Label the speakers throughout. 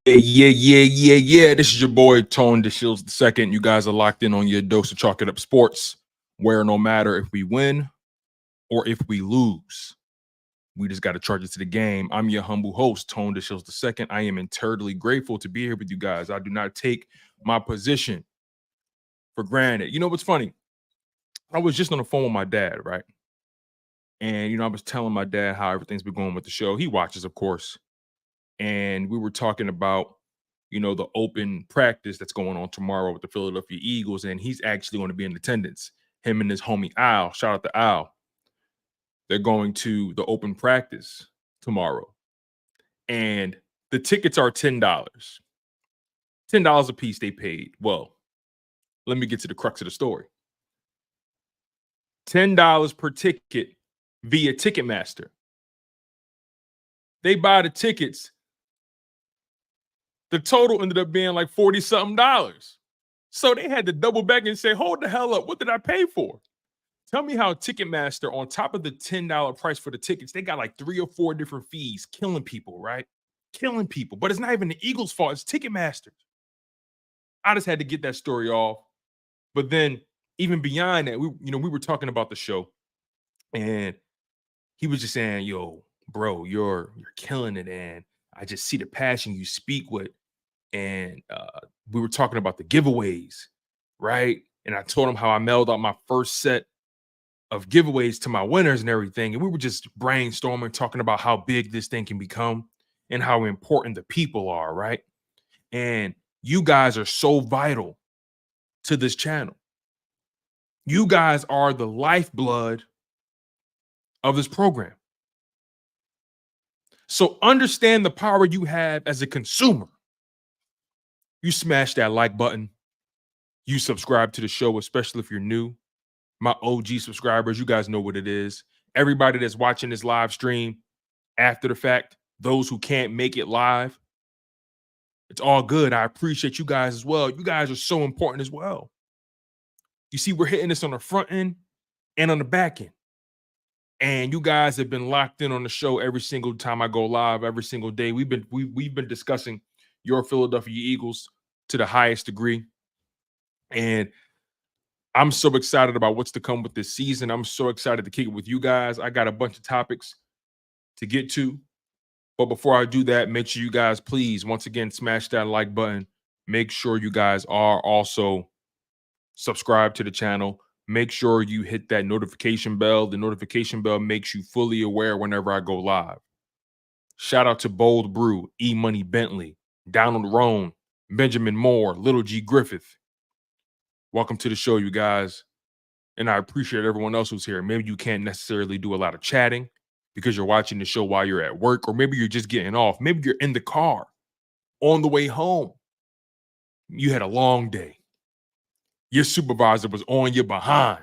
Speaker 1: Yeah. This is your boy Tone DeShields II. You guys are locked in on your dose of Chalk It Up Sports, where no matter if we win or if we lose, we just got to charge it to the game. I'm your humble host, Tone DeShields II. I am eternally grateful to be here with you guys. I do not take my position for granted. You know what's funny? I was just on the phone with my dad, right? And, I was telling my dad how everything's been going with the show. He watches, of course. And we were talking about, the open practice that's going on tomorrow with the Philadelphia Eagles, and he's actually going to be in attendance. Him and his homie Al, shout out to Al. They're going to the open practice tomorrow. And the tickets are $10. $10 a piece they paid. Well, let me get to the crux of the story. $10 per ticket via Ticketmaster. They buy the tickets. The total ended up being like $40-something. So they had to double back and say, hold the hell up. What did I pay for? Tell me how Ticketmaster, on top of the $10 price for the tickets, they got like 3 or 4 different fees, killing people, right? Killing people. But it's not even the Eagles' fault. It's Ticketmaster. I just had to get that story off. But then even beyond that, we were talking about the show, and he was just saying, yo, bro, you're killing it, and I just see the passion you speak with. And we were talking about the giveaways, right? And I told him how I mailed out my first set of giveaways to my winners and everything. And we were just brainstorming, talking about how big this thing can become and how important the people are, right? And you guys are so vital to this channel. You guys are the lifeblood of this program. So understand the power you have as a consumer. You smash that like button. You subscribe to the show, especially if you're new. My OG subscribers, you guys know what it is. Everybody that's watching this live stream after the fact, those who can't make it live, it's all good. I appreciate you guys as well. You guys are so important as well. You see, we're hitting this on the front end and on the back end. And you guys have been locked in on the show every single time I go live, every single day. We've been discussing your Philadelphia Eagles to the highest degree. And I'm so excited about what's to come with this season. I'm so excited to kick it with you guys. I got a bunch of topics to get to. But before I do that, make sure you guys, please, once again, smash that like button. Make sure you guys are also subscribed to the channel. Make sure you hit that notification bell. The notification bell makes you fully aware whenever I go live. Shout out to Bold Brew, E Money Bentley, Donald Roan, Benjamin Moore, Little G Griffith. Welcome to the show, you guys. And I appreciate everyone else who's here. Maybe you can't necessarily do a lot of chatting because you're watching the show while you're at work, or maybe you're just getting off. Maybe you're in the car on the way home. You had a long day. Your supervisor was on your behind.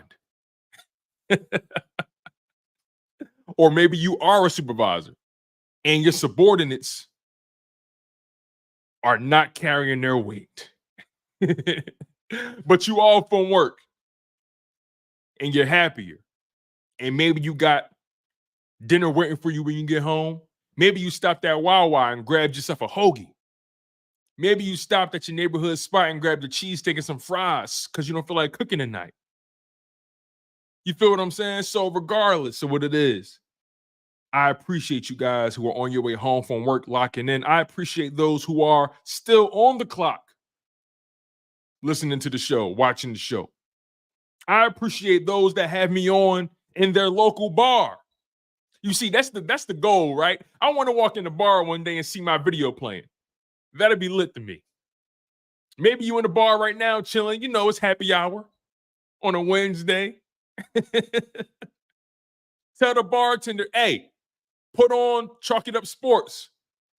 Speaker 1: Or maybe you are a supervisor and your subordinates are not carrying their weight. But you all from work and you're happier. And maybe you got dinner waiting for you when you get home. Maybe you stopped at Wawa and grabbed yourself a hoagie. Maybe you stopped at your neighborhood spot and grabbed a cheesesteak and some fries because you don't feel like cooking tonight. You feel what I'm saying? So regardless of what it is, I appreciate you guys who are on your way home from work locking in. I appreciate those who are still on the clock listening to the show, watching the show. I appreciate those that have me on in their local bar. You see, that's the goal, right? I want to walk in the bar one day and see my video playing. That'd be lit to me. Maybe you in the bar right now chilling. It's happy hour on a Wednesday. Tell the bartender, hey, put on Chalk It Up Sports.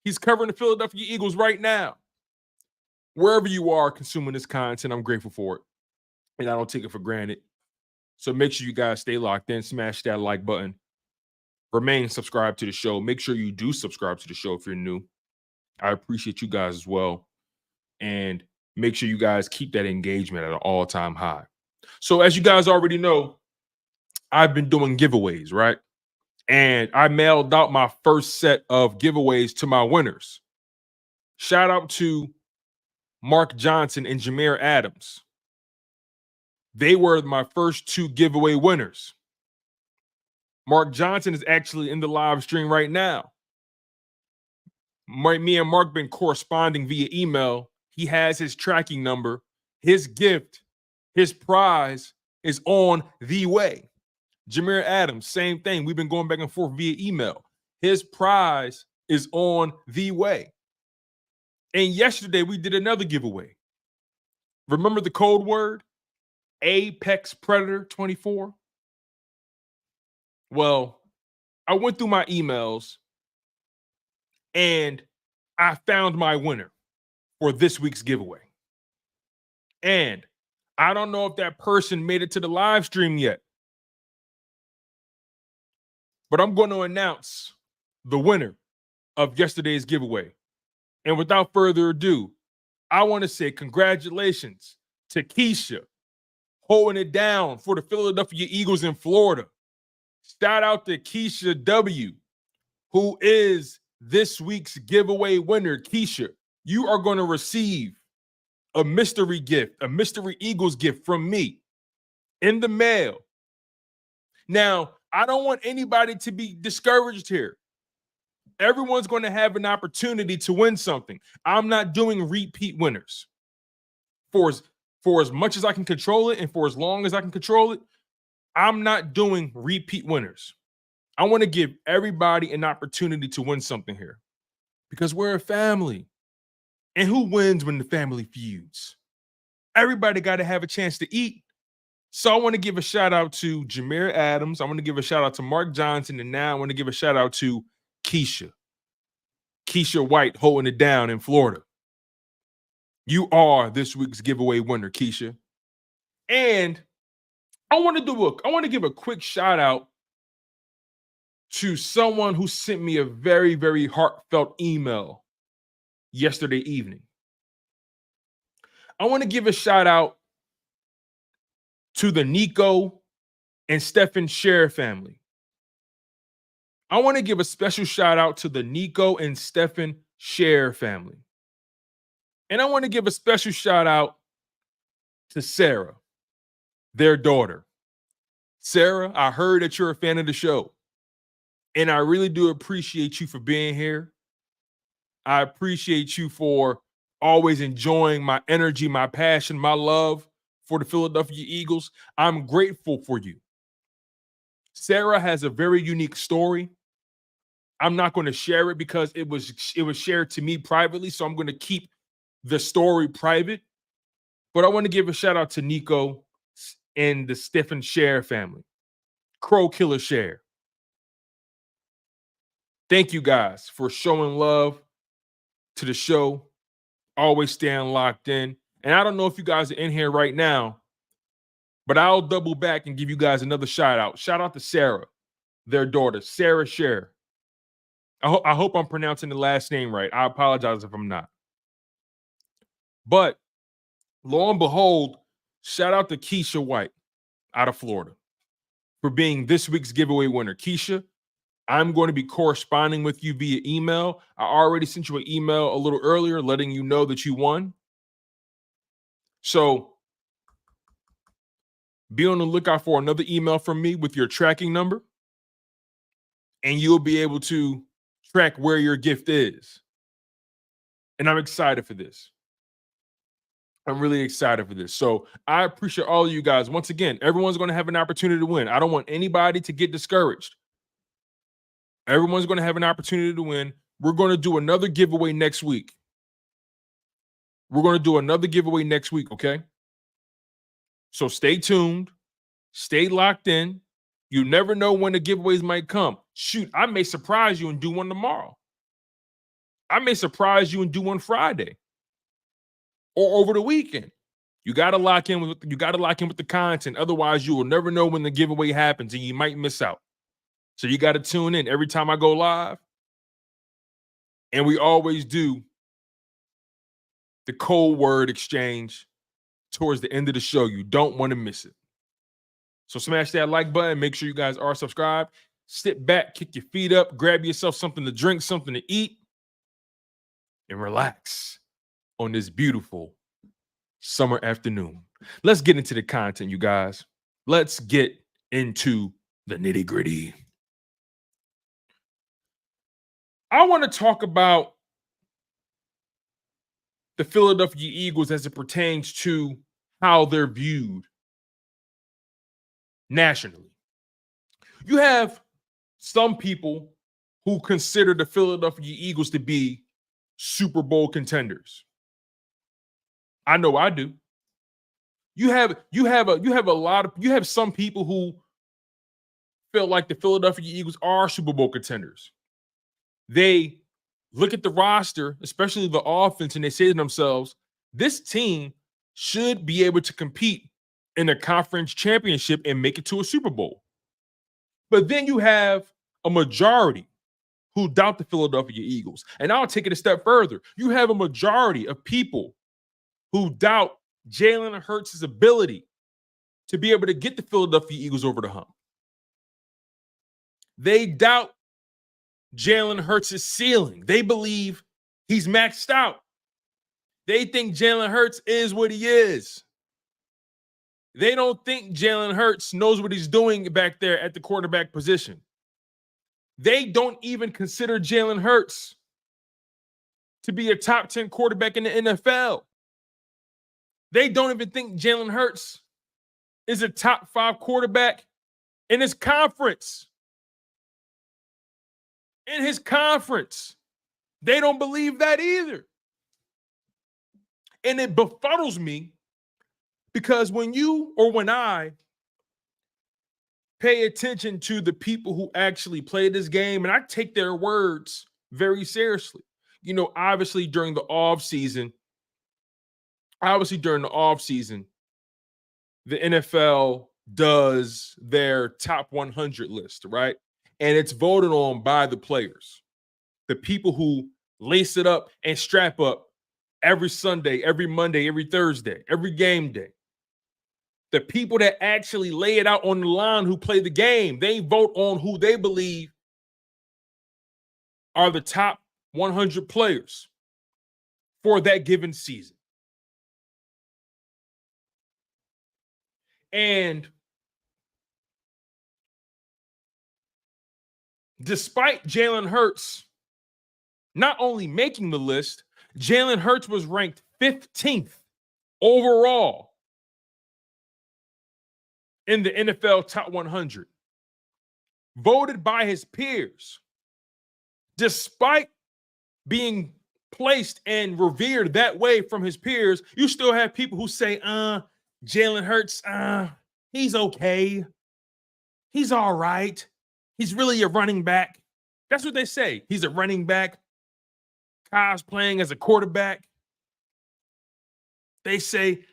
Speaker 1: He's covering the Philadelphia Eagles right now. Wherever you are consuming this content, I'm grateful for it. And I don't take it for granted. So make sure you guys stay locked in. Smash that like button. Remain subscribed to the show. Make sure you do subscribe to the show if you're new. I appreciate you guys as well. And make sure you guys keep that engagement at an all-time high. So as you guys already know, I've been doing giveaways, right? And I mailed out my first set of giveaways to my winners. Shout out to Mark Johnson and Jameer Adams. They were my first 2 giveaway winners. Mark Johnson is actually in the live stream right now. Me and Mark been corresponding via email. He has his tracking number. His gift, his prize is on the way. Jameer Adams, same thing. We've been going back and forth via email. His prize is on the way. And yesterday we did another giveaway. Remember the code word? Apex Predator 24. Well, I went through my emails and I found my winner for this week's giveaway. And I don't know if that person made it to the live stream yet, but I'm going to announce the winner of yesterday's giveaway. And without further ado, I want to say congratulations to Keisha, holding it down for the Philadelphia Eagles in Florida. Shout out to Keisha W., who is this week's giveaway winner. Keisha, you are going to receive a mystery gift, a mystery Eagles gift from me in the mail. Now, I don't want anybody to be discouraged here. Everyone's going to have an opportunity to win something. I'm not doing repeat winners. For as much as I can control it and for as long as I can control it, I'm not doing repeat winners. I want to give everybody an opportunity to win something here because we're a family. And who wins when the family feuds? Everybody got to have a chance to eat. So I want to give a shout out to Jameer Adams. I want to give a shout out to Mark Johnson. And now I want to give a shout out to Keisha White, holding it down in Florida. You are this week's giveaway winner, Keisha. And I want to give a quick shout out to someone who sent me a very, very heartfelt email yesterday evening. I want to give a shout out to the Nico and Stephen Share family. I want to give a special shout out to the Nico and Stephen Share family. And I want to give a special shout out to Sarah, their daughter. Sarah, I heard that you're a fan of the show. And I really do appreciate you for being here. I appreciate you for always enjoying my energy, my passion, my love for the Philadelphia Eagles. I'm grateful for you. Sarah has a very unique story. I'm not going to share it because it was shared to me privately, so I'm going to keep the story private. But I want to give a shout out to Nico and the Stephen Share family. Crow Killer Share. Thank you guys for showing love to the show, always staying locked in. And I don't know if you guys are in here right now, but I'll double back and give you guys another shout out. Shout out to Sarah, their daughter, Sarah Share. I hope I'm pronouncing the last name right. I apologize if I'm not. But lo and behold, shout out to Keisha White out of Florida for being this week's giveaway winner. Keisha, I'm going to be corresponding with you via email. I already sent you an email a little earlier letting you know that you won. So be on the lookout for another email from me with your tracking number, and you'll be able to track where your gift is. And I'm excited for this. I'm really excited for this. So I appreciate all of you guys. Once again, everyone's going to have an opportunity to win. I don't want anybody to get discouraged. Everyone's going to have an opportunity to win. We're going to do another giveaway next week. Okay? So stay tuned. Stay locked in. You never know when the giveaways might come. Shoot, I may surprise you and do one tomorrow. I may surprise you and do one Friday or over the weekend. You got to lock in with the content. Otherwise, you will never know when the giveaway happens and you might miss out. So you got to tune in every time I go live. And we always do the code word exchange towards the end of the show. You don't want to miss it. So smash that like button. Make sure you guys are subscribed. Sit back, kick your feet up, grab yourself something to drink, something to eat. and relax on this beautiful summer afternoon. Let's get into the content, you guys. Let's get into the nitty-gritty. I want to talk about the Philadelphia Eagles as it pertains to how they're viewed nationally. You have some people who consider the Philadelphia Eagles to be Super Bowl contenders. I know I do. You have some people who feel like the Philadelphia Eagles are Super Bowl contenders. They look at the roster, especially the offense, and they say to themselves, this team should be able to compete in a conference championship and make it to a Super Bowl. But then you have a majority who doubt the Philadelphia Eagles. And I'll take it a step further. You have a majority of people who doubt Jalen Hurts' ability to be able to get the Philadelphia Eagles over the hump. They doubt Jalen Hurts' ceiling. They believe he's maxed out. They think Jalen Hurts is what he is. They don't think Jalen Hurts knows what he's doing back there at the quarterback position. They don't even consider Jalen Hurts to be a top 10 quarterback in the NFL. They don't even think Jalen Hurts is a top 5 quarterback in his conference. In his conference. They don't believe that either. And it befuddles me because when I pay attention to the people who actually play this game, and I take their words very seriously. Obviously during the off season, the NFL does their top 100 list, right? And it's voted on by the players, the people who lace it up and strap up every Sunday, every Monday, every Thursday, every game day. The people that actually lay it out on the line who play the game, they vote on who they believe are the top 100 players for that given season. And despite Jalen Hurts not only making the list, Jalen Hurts was ranked 15th overall in the NFL top 100, voted by his peers. Despite being placed and revered that way from his peers, you still have people who say, Jalen Hurts, he's okay. He's all right. He's really a running back. That's what they say. He's a running back. Kyle's playing as a quarterback. They say,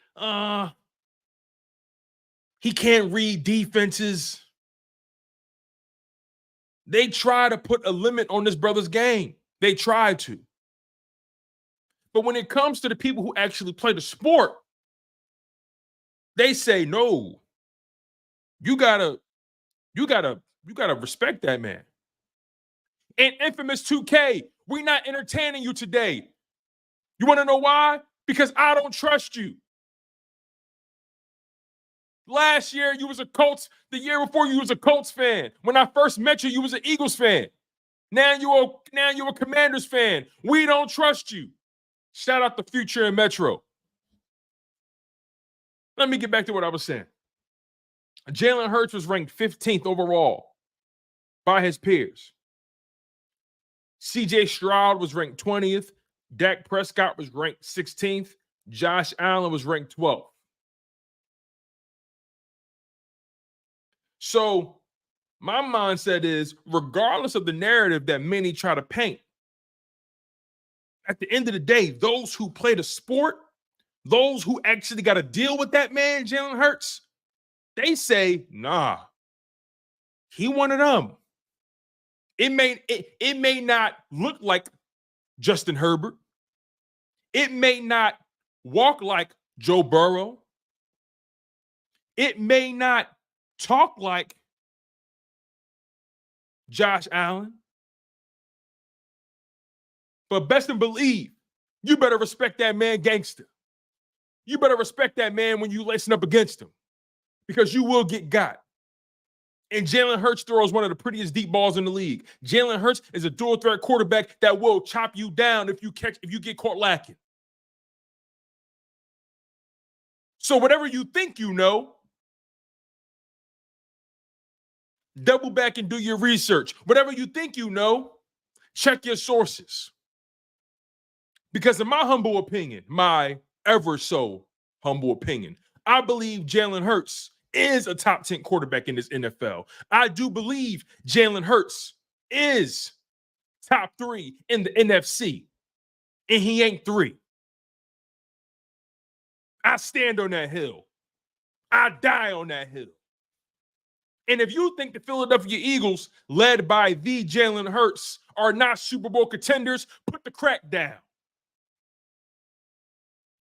Speaker 1: he can't read defenses. They try to put a limit on this brother's game. They try to. But when it comes to the people who actually play the sport, they say, no, you gotta respect that man. And infamous 2K, we're not entertaining you today. You want to know why? Because I don't trust you. Last year, you was a Colts. The year before, you was a Colts fan. When I first met you, you was an Eagles fan. Now you're a Commanders fan. We don't trust you. Shout out to Future and Metro. Let me get back to what I was saying. Jalen Hurts was ranked 15th overall by his peers. CJ Stroud was ranked 20th. Dak Prescott was ranked 16th. Josh Allen was ranked 12th. So my mindset is, regardless of the narrative that many try to paint, at the end of the day, those who play the sport, those who actually got to deal with that man, Jalen Hurts, they say, nah, he one of them. It may not look like Justin Herbert. It may not walk like Joe Burrow. It may not talk like Josh Allen. But best and believe You better respect that man gangster. You better respect that man when you lacing up against him, because you will get got. And Jalen Hurts throws one of the prettiest deep balls in the league. Jalen Hurts is a dual threat quarterback that will chop you down if you get caught lacking. So whatever you think you know, double back and do your research. Whatever you think you know, check your sources. Because in my humble opinion, my ever so humble opinion, I believe Jalen Hurts is a top 10 quarterback in this NFL. I do believe Jalen Hurts is top 3 in the NFC, and he ain't 3. I stand on that hill. I die on that hill. And if you think the Philadelphia Eagles, led by the Jalen Hurts, are not Super Bowl contenders, put the crack down.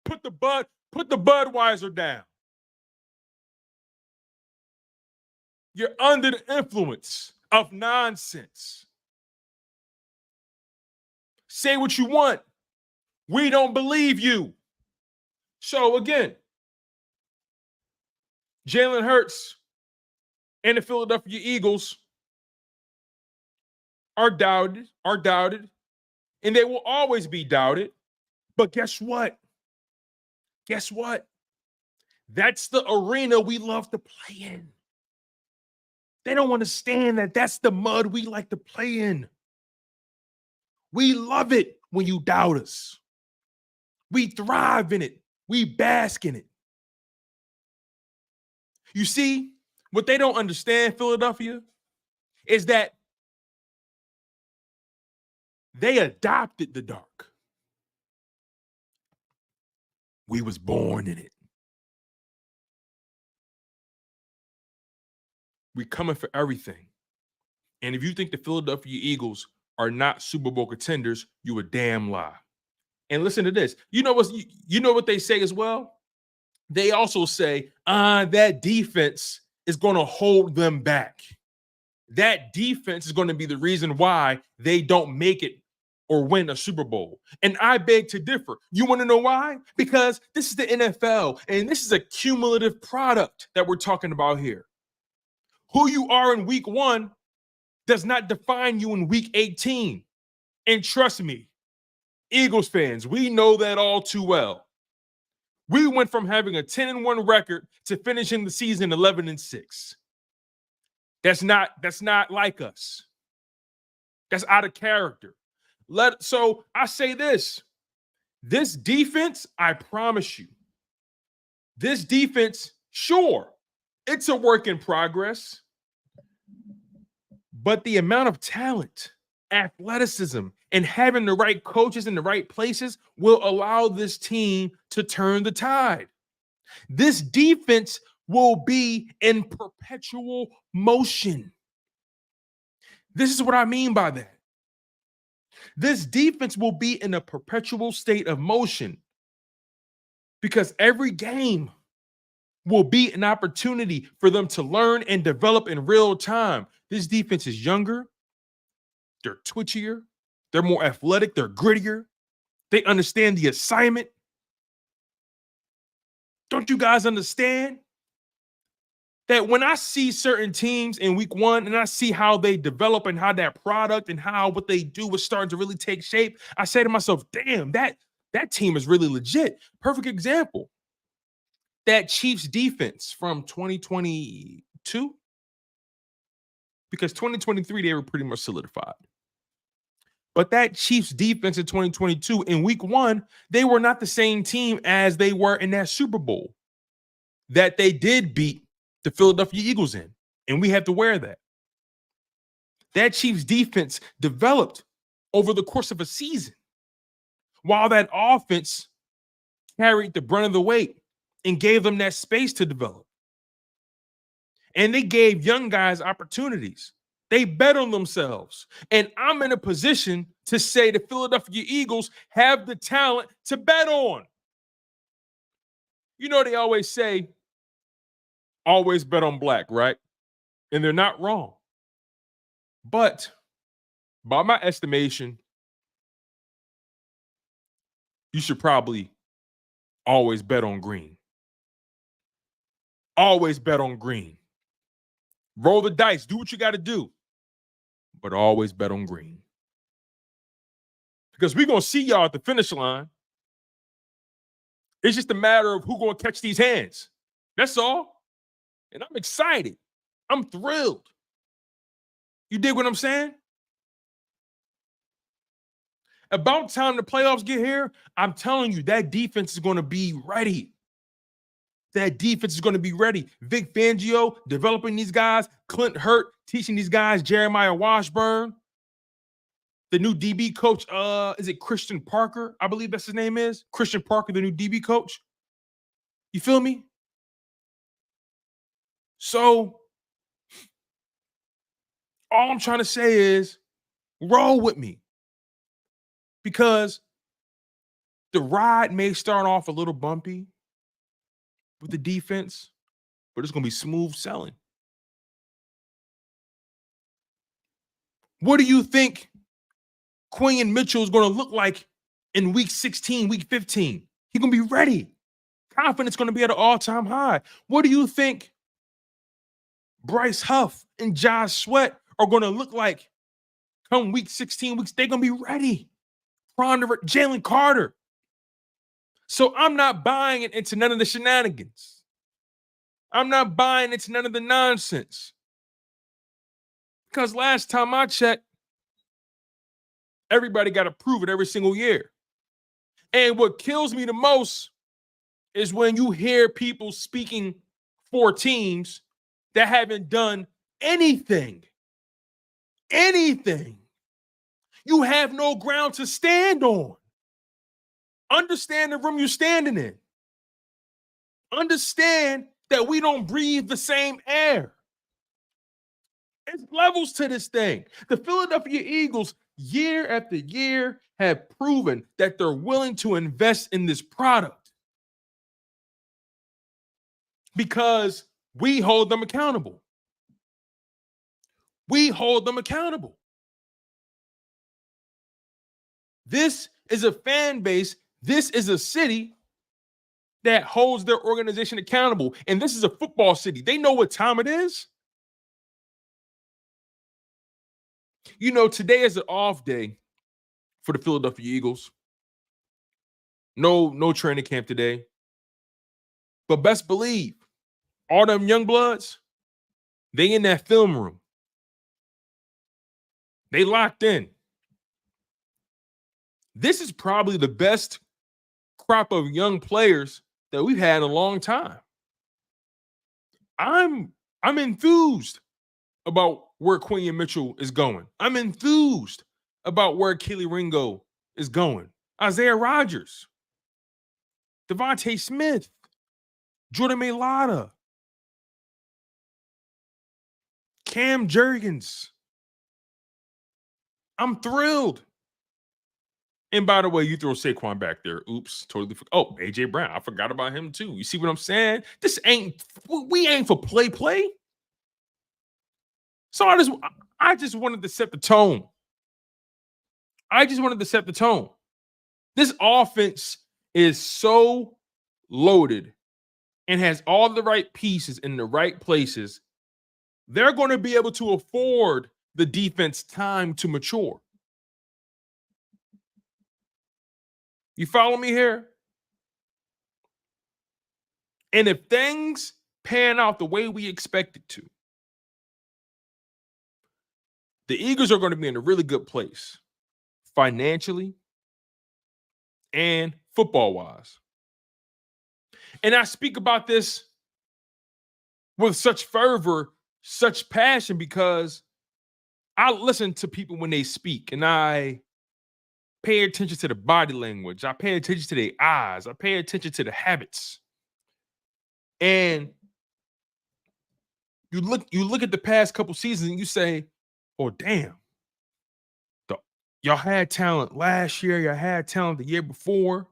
Speaker 1: Put the Budweiser down. You're under the influence of nonsense. Say what you want. We don't believe you. So again, Jalen Hurts and the Philadelphia Eagles are doubted, and they will always be doubted. But guess what? Guess what? That's the arena we love to play in. They don't understand that that's the mud we like to play in. We love it when you doubt us. We thrive in it. We bask in it. You see, what they don't understand, Philadelphia, is that they adopted the dark. We was born in it. We coming for everything. And if you think the Philadelphia Eagles are not Super Bowl contenders, you a damn lie. And listen to this. You know what they say as well? They also say, that defense is going to hold them back. That defense is going to be the reason why they don't make it or win a Super Bowl. And I beg to differ. You want to know why? Because this is the NFL, and this is a cumulative product that we're talking about here. Who you are in week 1 does not define you in week 18. And trust me, Eagles fans, we know that all too well. We went from having a 10-1 record to finishing the season 11-6. That's not like us. That's out of character. So I say this defense, I promise you, this defense, sure, it's a work in progress, but the amount of talent, athleticism, and having the right coaches in the right places will allow this team to turn the tide. This defense will be in perpetual motion. This is what I mean by that. This defense will be in a perpetual state of motion because every game will be an opportunity for them to learn and develop in real time. This defense is younger. They're twitchier. They're more athletic. They're grittier. They understand the assignment. Don't you guys understand that when I see certain teams in week 1 and I see how they develop and how that product and how what they do is starting to really take shape, I say to myself, damn, that team is really legit. Perfect example. That Chiefs defense from 2022, because 2023, they were pretty much solidified. But that Chiefs defense in 2022, in week 1, they were not the same team as they were in that Super Bowl that they did beat the Philadelphia Eagles in. And we have to wear that. That Chiefs defense developed over the course of a season, while that offense carried the brunt of the weight and gave them that space to develop. And they gave young guys opportunities. They bet on themselves. And I'm in a position to say the Philadelphia Eagles have the talent to bet on. You know, they always say, always bet on black, right? And they're not wrong. But by my estimation, you should probably always bet on green. Always bet on green. Roll the dice, do what you got to do, but always bet on green. Because we're going to see y'all at the finish line. It's just a matter of who's going to catch these hands. That's all. And I'm excited. I'm thrilled. You dig what I'm saying? About time the playoffs get here, I'm telling you, that defense is going to be ready. That defense is going to be ready. Vic Fangio developing these guys. Clint Hurt teaching these guys. Jeremiah Washburn. The new DB coach, is it Christian Parker? I believe that's his name is. Christian Parker, the new DB coach. You feel me? So, all I'm trying to say is roll with me. Because the ride may start off a little bumpy with the defense, but it's going to be smooth selling. What do you think Quinyon Mitchell is going to look like in week 16, week 15? He's going to be ready. Confidence going to be at an all-time high. What do you think Bryce Huff and Josh Sweat are going to look like come week 16 weeks? They're going to be ready. Jalen Carter. So I'm not buying it into none of the shenanigans. I'm not buying into none of the nonsense. Because last time I checked, everybody got to prove it every single year. And what kills me the most is when you hear people speaking for teams that haven't done anything. Anything. You have no ground to stand on. Understand the room you're standing in. Understand that we don't breathe the same air. There's levels to this thing. The Philadelphia Eagles, year after year, have proven that they're willing to invest in this product because we hold them accountable. We hold them accountable. This is a fan base. This is a city that holds their organization accountable. And this is a football city. They know what time it is. You know, today is an off day for the Philadelphia Eagles. No training camp today. But best believe, all them young bloods, they in that film room. They locked in. This is probably the best crop of young players that we've had in a long time. I'm enthused about where Quinyon Mitchell is going. I'm enthused about where Kelee Ringo is going. Isaiah Rodgers, Devontae Smith, Jordan Mailata, Cam Jurgens. I'm thrilled. And by the way, you throw Saquon back there. Oops, totally. Oh, A.J. Brown. I forgot about him too. You see what I'm saying? We ain't for play. So I just wanted to set the tone. This offense is so loaded and has all the right pieces in the right places. They're going to be able to afford the defense time to mature. You follow me here? And if things pan out the way we expect it to, the Eagles are going to be in a really good place financially and football-wise. And I speak about this with such fervor, such passion, because I listen to people when they speak, and I pay attention to the body language. I pay attention to their eyes. I pay attention to the habits. And you look at the past couple seasons and you say, oh, damn. Y'all had talent last year. Y'all had talent the year before.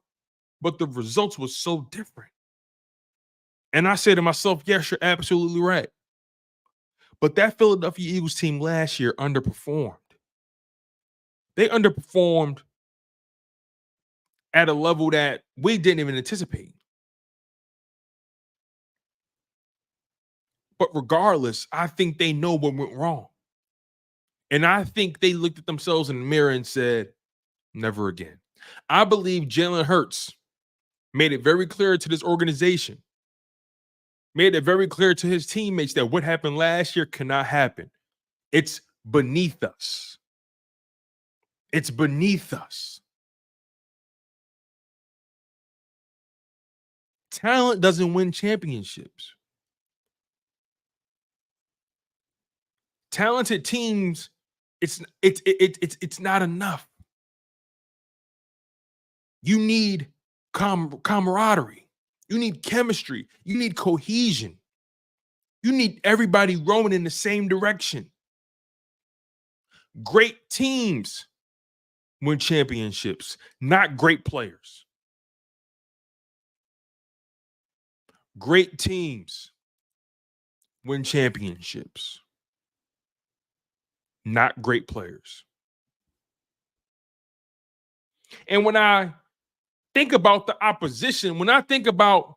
Speaker 1: But the results was so different. And I say to myself, yes, you're absolutely right. But that Philadelphia Eagles team last year underperformed. They underperformed at a level that we didn't even anticipate. But regardless, I think they know what went wrong. And I think they looked at themselves in the mirror and said, never again. I believe Jalen Hurts made it very clear to this organization, made it very clear to his teammates that what happened last year cannot happen. It's beneath us. It's beneath us. Talent doesn't win championships. Talented teams, it's not enough. You need camaraderie. You need chemistry. You need cohesion. You need everybody rowing in the same direction. Great teams win championships, not great players. Great teams win championships, not great players. And when I think about the opposition, when I think about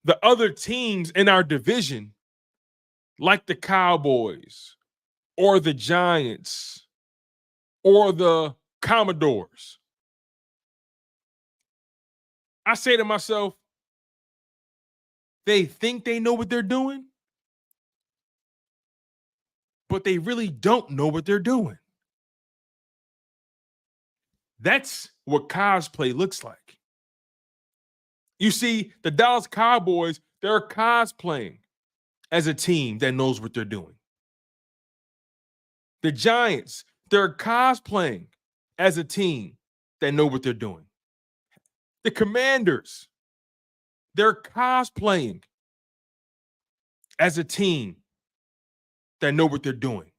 Speaker 1: the other teams in our division, like the Cowboys or the Giants or the Commodores, I say to myself, they think they know what they're doing, but they really don't know what they're doing. That's what cosplay looks like. You see, the Dallas Cowboys, they're cosplaying as a team that knows what they're doing. The Giants, they're cosplaying as a team that know what they're doing. The Commanders, they're cosplaying as a team that know what they're doing.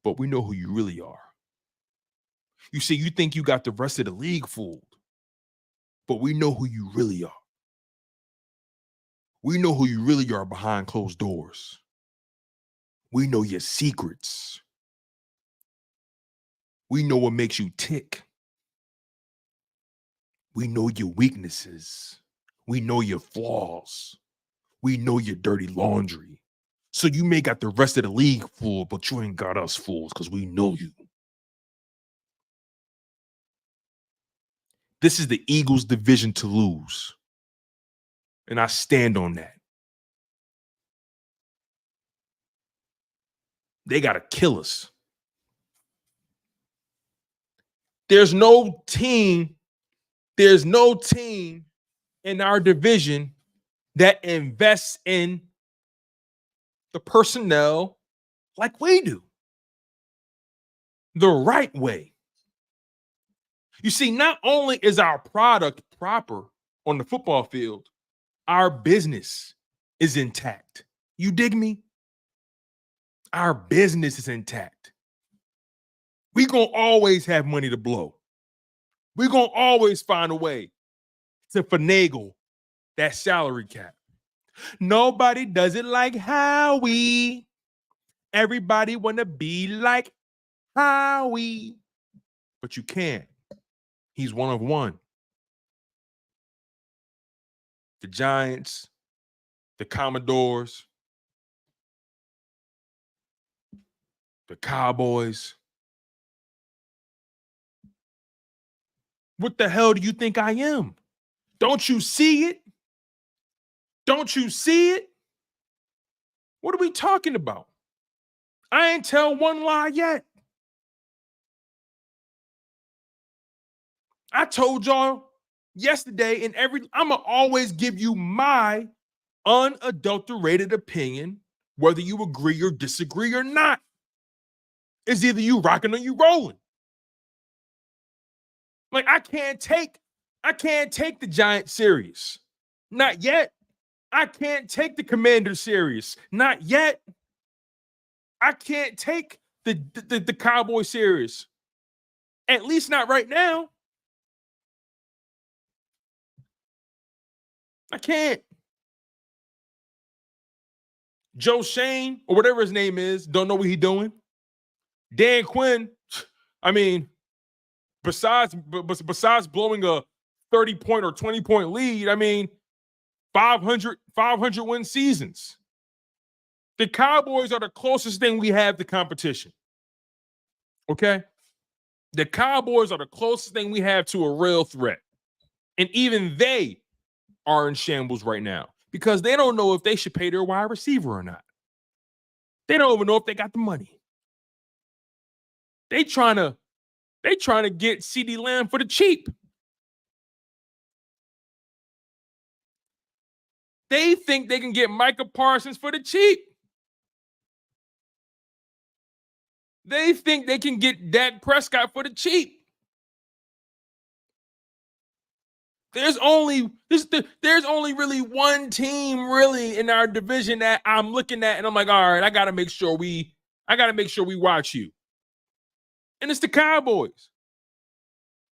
Speaker 1: But we know who you really are. You see, you think you got the rest of the league fooled, but we know who you really are. We know who you really are behind closed doors. We know your secrets. We know what makes you tick. We know your weaknesses. We know your flaws. We know your dirty laundry. So you may got the rest of the league fooled, but you ain't got us fools because we know you. This is the Eagles' division to lose. And I stand on that. They got to kill us. There's no team in our division that invests in the personnel like we do. The right way. You see, not only is our product proper on the football field, our business is intact. You dig me? Our business is intact. We're going to always have money to blow. We're going to always find a way to finagle that salary cap. Nobody does it like Howie. Everybody want to be like Howie. But you can't. He's one of one. The Giants, the Commodores, the Cowboys. What the hell do you think I am? Don't you see it? Don't you see it? What are we talking about? I ain't tell one lie yet. I told y'all yesterday I'm going to always give you my unadulterated opinion, whether you agree or disagree or not. It's either you rocking or you rolling. Like I can't take the Giants serious. Not yet. I can't take the Commanders serious. Not yet. I can't take the Cowboys serious. At least not right now. I can't. Joe Shane, or whatever his name is, don't know what he's doing. Dan Quinn, I mean, besides blowing a 30-point or 20-point lead, I mean, 500 win seasons. The Cowboys are the closest thing we have to competition. Okay? The Cowboys are the closest thing we have to a real threat. And even they are in shambles right now because they don't know if they should pay their wide receiver or not. They don't even know if they got the money. They trying to get CeeDee Lamb for the cheap. They think they can get Micah Parsons for the cheap. They think they can get Dak Prescott for the cheap. There's only really one team really in our division that I'm looking at and I'm like, all right, I gotta make sure we watch you. And it's the Cowboys.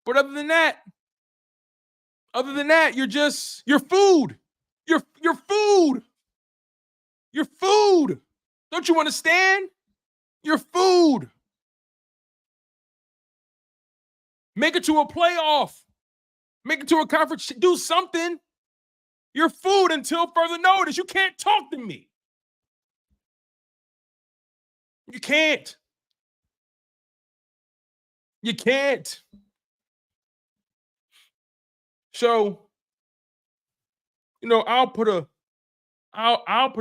Speaker 1: But other than that, you're food. You're food. You're food. Don't you understand? You're food. Make it to a playoff. Make it to a conference. Do something. You're food until further notice. You can't talk to me. You can't. You can't. So, I'll put a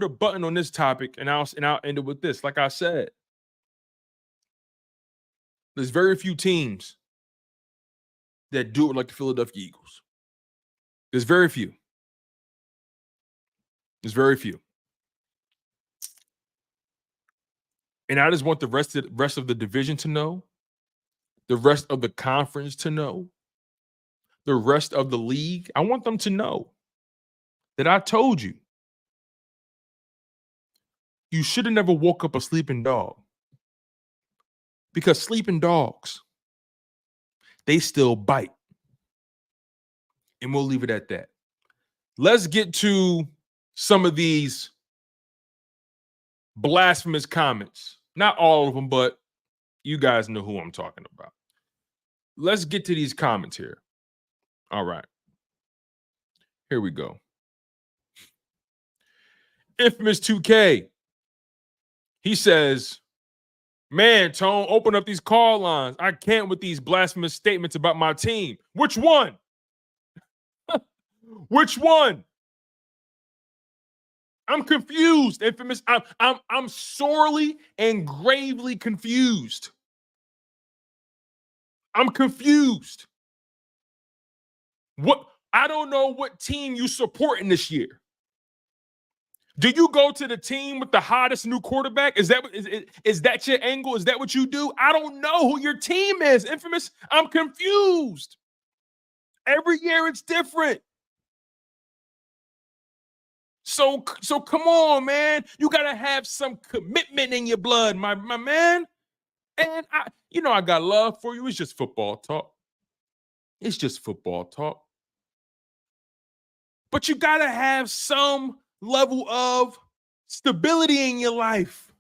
Speaker 1: button on this topic and I'll end it with this. Like I said, there's very few teams that do it like the Philadelphia Eagles. There's very few. And I just want the rest of the division to know, the rest of the conference to know, the rest of the league. I want them to know that I told you. You should have never woke up a sleeping dog. Because sleeping dogs, they still bite. And we'll leave it at that. Let's get to some of these blasphemous comments. Not all of them, but you guys know who I'm talking about. Let's get to these comments here. All right. Here we go. Infamous 2K. He says, man, Tone, open up these call lines. I can't with these blasphemous statements about my team. Which one? Which one? I'm confused, Infamous. I'm sorely and gravely confused. I'm confused. I don't know what team you supporting this year. Do you go to the team with the hottest new quarterback? Is that your angle? Is that what you do? I don't know who your team is, Infamous. I'm confused. Every year it's different. So come on, man. You gotta have some commitment in your blood, my man. And I got love for you. It's just football talk. It's just football talk. But you gotta have some level of stability in your life.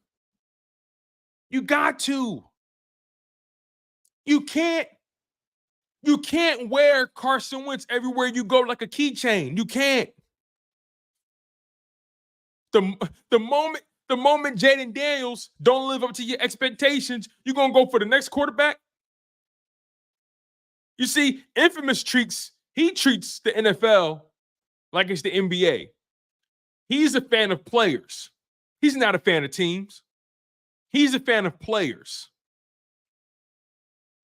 Speaker 1: You got to. You can't wear Carson Wentz everywhere you go like a keychain. You can't. The moment Jaden Daniels don't live up to your expectations, you're gonna go for the next quarterback. You see, Infamous treats the NFL like it's the NBA. He's a fan of players. He's not a fan of teams. He's a fan of players.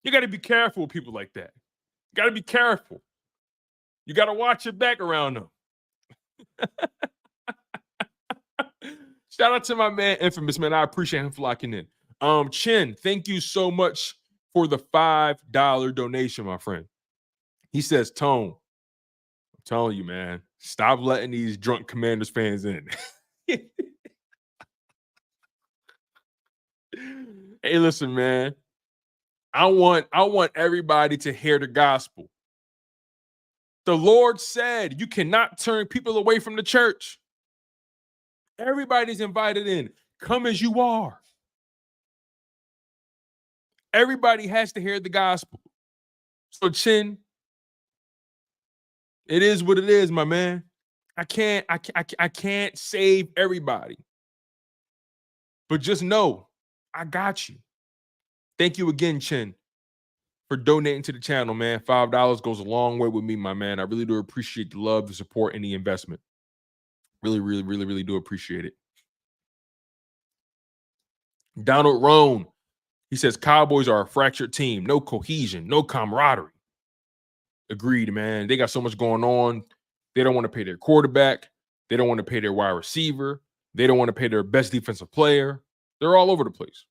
Speaker 1: You got to be careful with people like that. You got to be careful. You got to watch your back around them. Shout out to my man, Infamous, man. I appreciate him for locking in. Chin, thank you so much for the $5 donation, my friend. He says, Tone, I'm telling you, man, stop letting these drunk Commanders fans in. Hey, listen, man. I want everybody to hear the gospel. The Lord said you cannot turn people away from the church. Everybody's invited in. Come as you are. Everybody has to hear the gospel. So Chin, it is what it is, my man. I can't save everybody. But just know, I got you. Thank you again, Chin, for donating to the channel, man. $5 goes a long way with me, my man. I really do appreciate the love, the support, and the investment. Really, really, really, really do appreciate it. Donald Roan, he says, Cowboys are a fractured team. No cohesion, no camaraderie. Agreed, man. They got so much going on. They don't want to pay their quarterback. They don't want to pay their wide receiver. They don't want to pay their best defensive player. They're all over the place.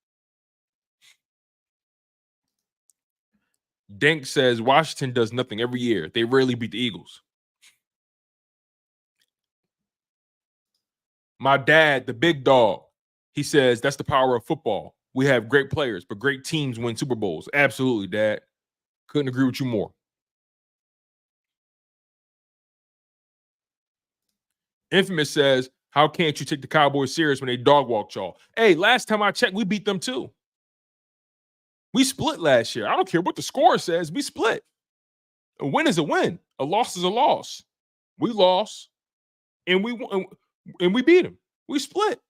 Speaker 1: Dank says Washington does nothing every year. They rarely beat the Eagles. My dad, the big dog, he says that's the power of football. We have great players, but great teams win Super Bowls. Absolutely, Dad. Couldn't agree with you more. Infamous says, how can't you take the Cowboys serious when they dog walked y'all? Hey, last time I checked, we beat them too. We split last year. I don't care what the score says. We split. A win is a win. A loss is a loss. We lost, and we beat them. We split.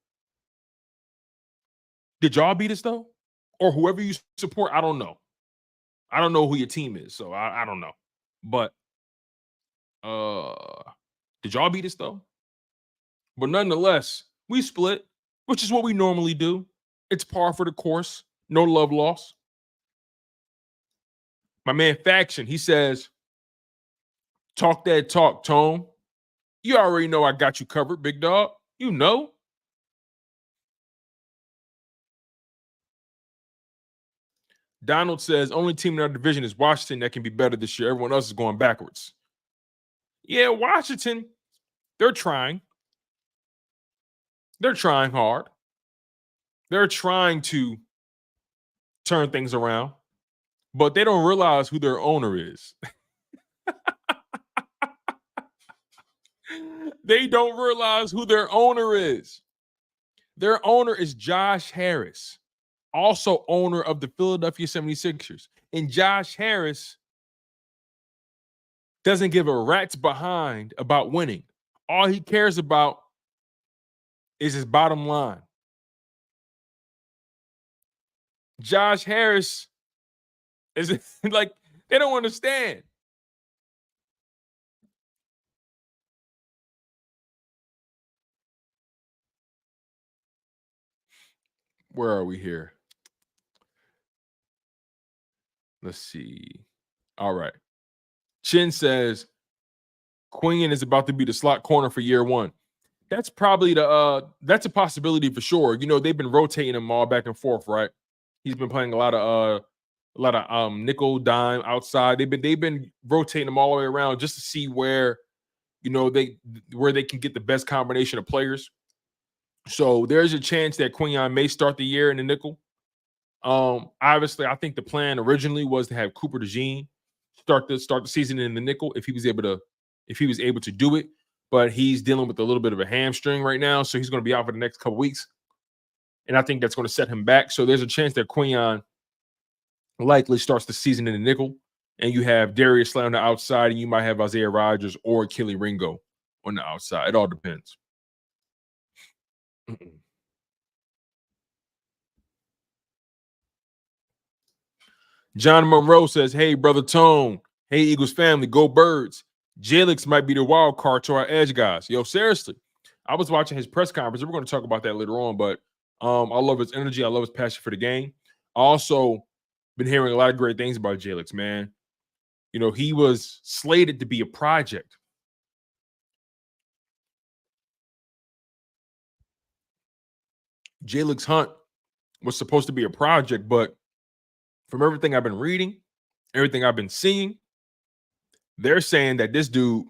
Speaker 1: Did y'all beat us though? Or whoever you support? I don't know. I don't know who your team is, so I don't know. But did y'all beat us though? But nonetheless, we split, which is what we normally do. It's par for the course. No love lost. My man Faction, he says, talk that talk, Tone. You already know I got you covered, big dog. You know. Donald says, only team in our division is Washington that can be better this year. Everyone else is going backwards. Yeah, Washington, they're trying. They're trying hard. They're trying to turn things around, but they don't realize who their owner is. They don't realize who their owner is. Their owner is Josh Harris, also owner of the Philadelphia 76ers. And Josh Harris doesn't give a rat's behind about winning. All he cares about is his bottom line. Josh Harris is like, they don't understand. Where are we here? Let's see. All right. Chin says Quinyon is about to be the slot corner for year one. That's probably that's a possibility for sure. You know, they've been rotating him all back and forth, right? He's been playing a lot of nickel dime outside. They've been rotating him all the way around just to see where, you know, where they can get the best combination of players. So there's a chance that Quinyon may start the year in the nickel. Obviously, I think the plan originally was to have Cooper DeJean start the season in the nickel if he was able to do it. But he's dealing with a little bit of a hamstring right now, so he's going to be out for the next couple weeks. And I think that's going to set him back. So there's a chance that Quinyon likely starts the season in the nickel, and you have Darius Slay on the outside, and you might have Isaiah Rodgers or Kelly Ringo on the outside. It all depends. John Monroe says, hey, brother Tone. Hey, Eagles family, go Birds. Jaylx might be the wild card to our edge guys. Yo, seriously. I was watching his press conference. We're going to talk about that later on, but I love his energy. I love his passion for the game. I also been hearing a lot of great things about Jaylx, man. You know, he was slated to be a project. Jaylx Hunt was supposed to be a project, but from everything I've been reading, everything I've been seeing, they're saying that this dude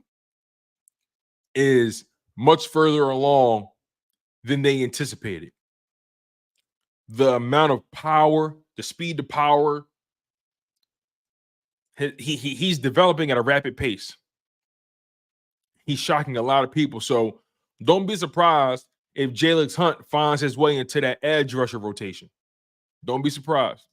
Speaker 1: is much further along than they anticipated. The amount of power, the speed to power, he's developing at a rapid pace. He's shocking a lot of people. So don't be surprised if Jaylx Hunt finds his way into that edge rusher rotation. Don't be surprised.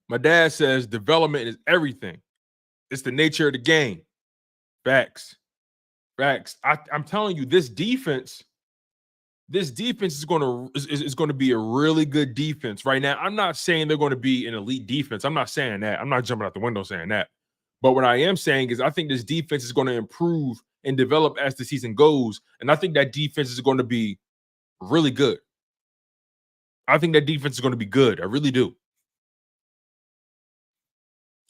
Speaker 1: My dad says development is everything. It's the nature of the game. Facts. Facts. I'm telling you, this defense is going to be a really good defense right now. I'm not saying they're going to be an elite defense. I'm not saying that. I'm not jumping out the window saying that. But what I am saying is I think this defense is going to improve and develop as the season goes. And I think that defense is going to be really good. I think that defense is going to be good. I really do.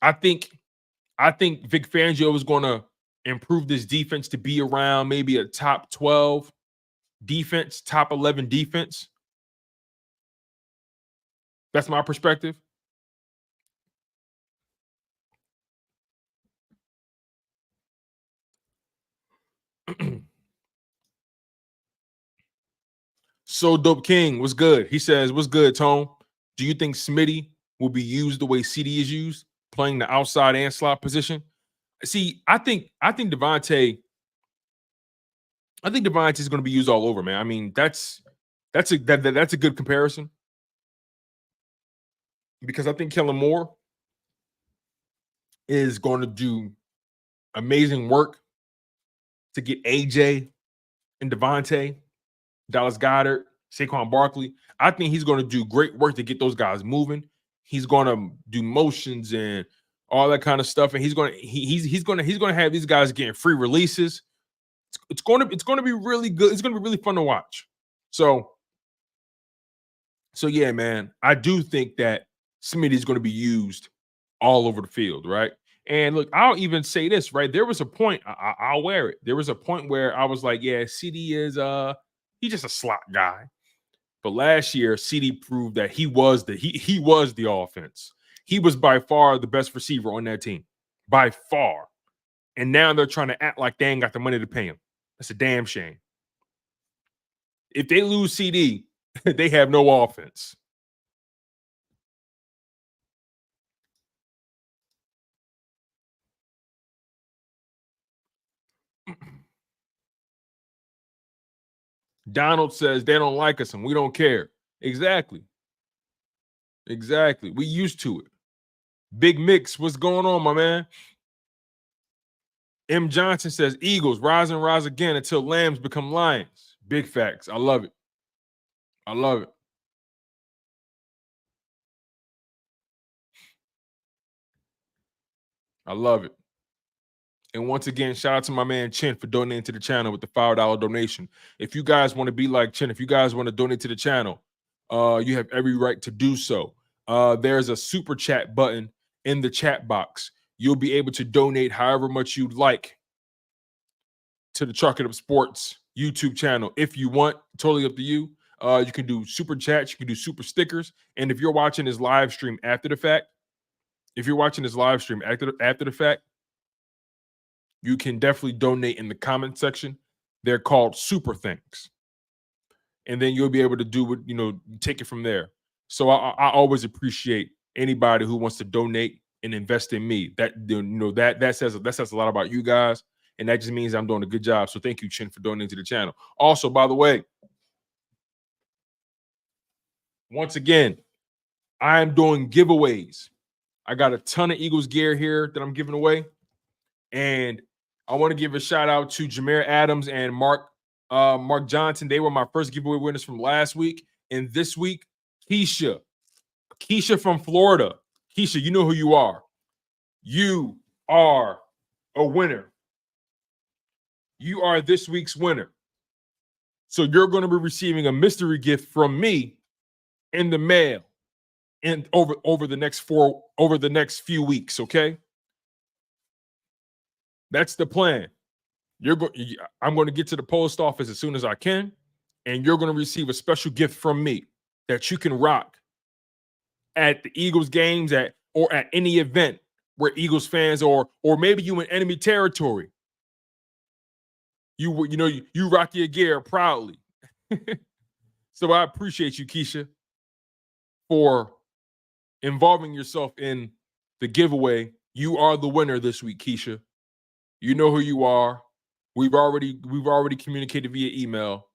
Speaker 1: I think Vic Fangio is going to improve this defense to be around maybe a top 12 defense, top 11 defense. That's my perspective. So Dope King, what's good? He says, what's good, Tone? Do you think Smitty will be used the way CD is used, playing the outside and slot position? See, I think Devontae is going to be used all over, man. I mean, that's a good comparison because I think Kellen Moore is going to do amazing work to get AJ and Devontae, Dallas Goedert, Saquon Barkley. I think he's going to do great work to get those guys moving. He's going to do motions and all that kind of stuff, and he's going to have these guys getting free releases. It's going to be really good. It's going to be really fun to watch. So yeah, man, I do think that Smitty is going to be used all over the field, right? And look, I'll even say this, right? There was a point, I'll wear it. There was a point where I was like, yeah, CD is he's just a slot guy. But last year, CD proved that he was the offense. He was by far the best receiver on that team, by far. And now they're trying to act like they ain't got the money to pay him. That's a damn shame. If they lose CD, they have no offense. Donald says they don't like us and we don't care. Exactly. We used to it. Big Mix, what's going on, my man? M. Johnson says Eagles rise and rise again until lambs become lions. Big facts. I love it. I love it. I love it. And once again, shout out to my man Chin for donating to the channel with the $5 donation. If you guys want to be like Chin, if you guys want to donate to the channel, you have every right to do so. There's a super chat button in the chat box. You'll be able to donate however much you'd like to the Chalk It Up Sports YouTube channel. If you want, totally up to you. You can do super chats, you can do super stickers. And if you're watching this live stream after the fact, you can definitely donate in the comment section. They're called super things. And then you'll be able to do what, take it from there. So I always appreciate anybody who wants to donate and invest in me. That says a lot about you guys. And that just means I'm doing a good job. So thank you, Chin, for donating to the channel. Also, by the way, once again, I am doing giveaways. I got a ton of Eagles gear here that I'm giving away. And I want to give a shout out to Jameer Adams and Mark Johnson. They were my first giveaway winners from last week. And this week, Keisha from Florida. Keisha, you know who you are. You are a winner. You are this week's winner. So you're going to be receiving a mystery gift from me in the mail and over the next few weeks, okay? That's the plan. I'm going to get to the post office as soon as I can, and you're going to receive a special gift from me that you can rock at the Eagles games or at any event where Eagles fans or maybe you in enemy territory. You rock your gear proudly. So I appreciate you, Keisha, for involving yourself in the giveaway. You are the winner this week, Keisha. You know who you are. We've already communicated via email.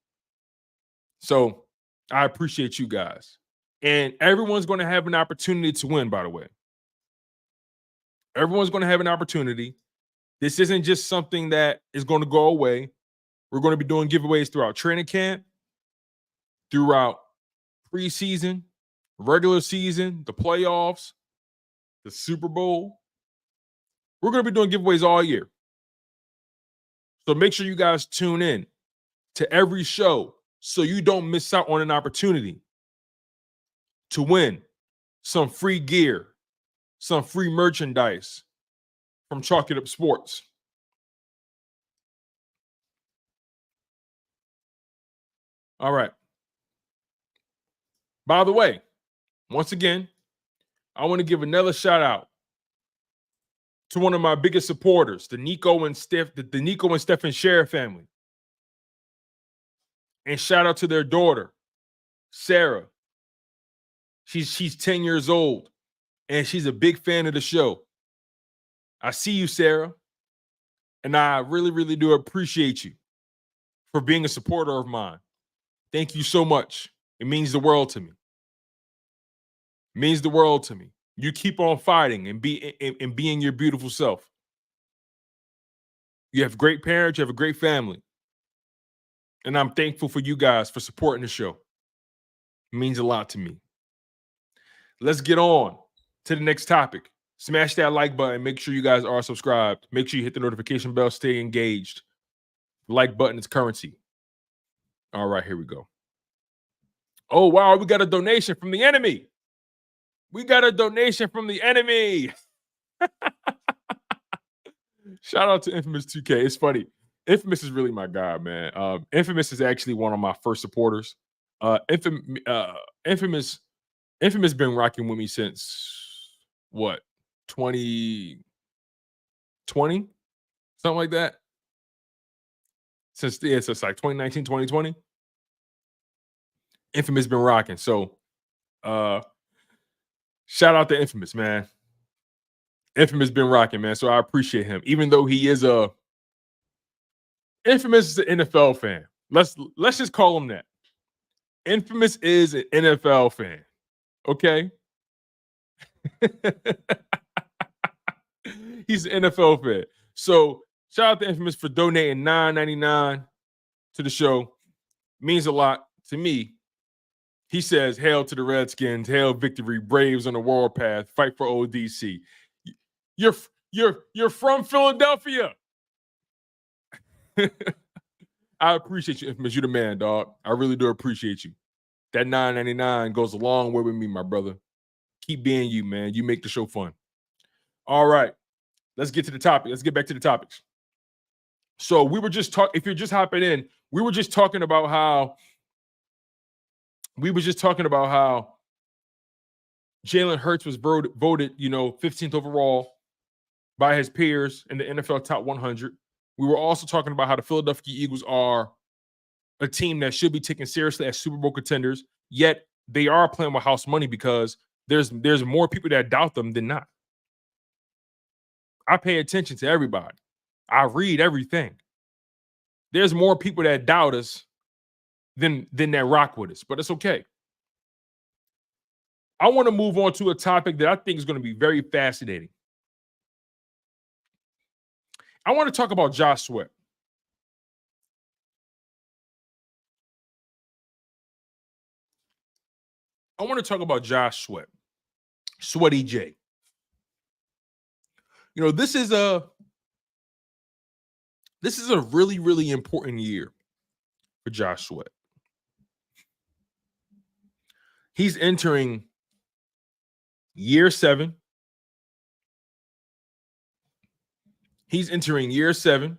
Speaker 1: So I appreciate you guys. And everyone's going to have an opportunity to win, by the way. Everyone's going to have an opportunity. This isn't just something that is going to go away. We're going to be doing giveaways throughout training camp, throughout preseason, regular season, the playoffs, the Super Bowl. We're going to be doing giveaways all year. So make sure you guys tune in to every show so you don't miss out on an opportunity to win some free gear, some free merchandise from Chalk It Up Sports. All right. By the way, once again, I want to give another shout out to one of my biggest supporters, the Nico and Stephen Share family. And shout out to their daughter, Sarah. She's 10 years old, and she's a big fan of the show. I see you, Sarah, and I really, really do appreciate you for being a supporter of mine. Thank you so much. It means the world to me. It means the world to me. You keep on fighting and being your beautiful self. You have great parents. You have a great family. And I'm thankful for you guys for supporting the show. It means a lot to me. Let's get on to the next topic. Smash that like button. Make sure you guys are subscribed. Make sure you hit the notification bell. Stay engaged. The like button is currency. All right, here we go. Oh, wow. We got a donation from the enemy. We got a donation from the enemy. Shout out to Infamous 2K. It's funny. Infamous is really my guy, man. Infamous is actually one of my first supporters. Infamous been rocking with me since what? 2020? Something like that. Since it's like 2019, 2020. Infamous been rocking. So shout out to Infamous, man. Infamous been rocking, man. So I appreciate him. Even though he is Infamous is an NFL fan. Let's just call him that. Infamous is an NFL fan. Okay. He's an NFL fan. So shout out to Infamous for donating $9.99 to the show. Means a lot to me. He says, "Hail to the Redskins, hail victory, Braves on the warpath, fight for ODC." You're from Philadelphia. I appreciate you, Infamous. You're the man, dog. I really do appreciate you. That $9.99 goes a long way with me, my brother. Keep being you, man. You make the show fun. All right. Let's get to the topic. Let's get back to the topics. So we were just talking, if you're just hopping in, we were just talking about how Jalen Hurts was voted, 15th overall by his peers in the NFL Top 100. We were also talking about how the Philadelphia Eagles are a team that should be taken seriously as Super Bowl contenders, yet they are playing with house money because there's more people that doubt them than not. I pay attention to everybody. I read everything. There's more people that doubt us than that rock with us, but it's okay. I want to move on to a topic that I think is going to be very fascinating. I want to talk about Josh Sweat. I want to talk about Josh Sweat. Sweaty J. This is a really, really important year for Josh Sweat. He's entering year 7. He's entering year 7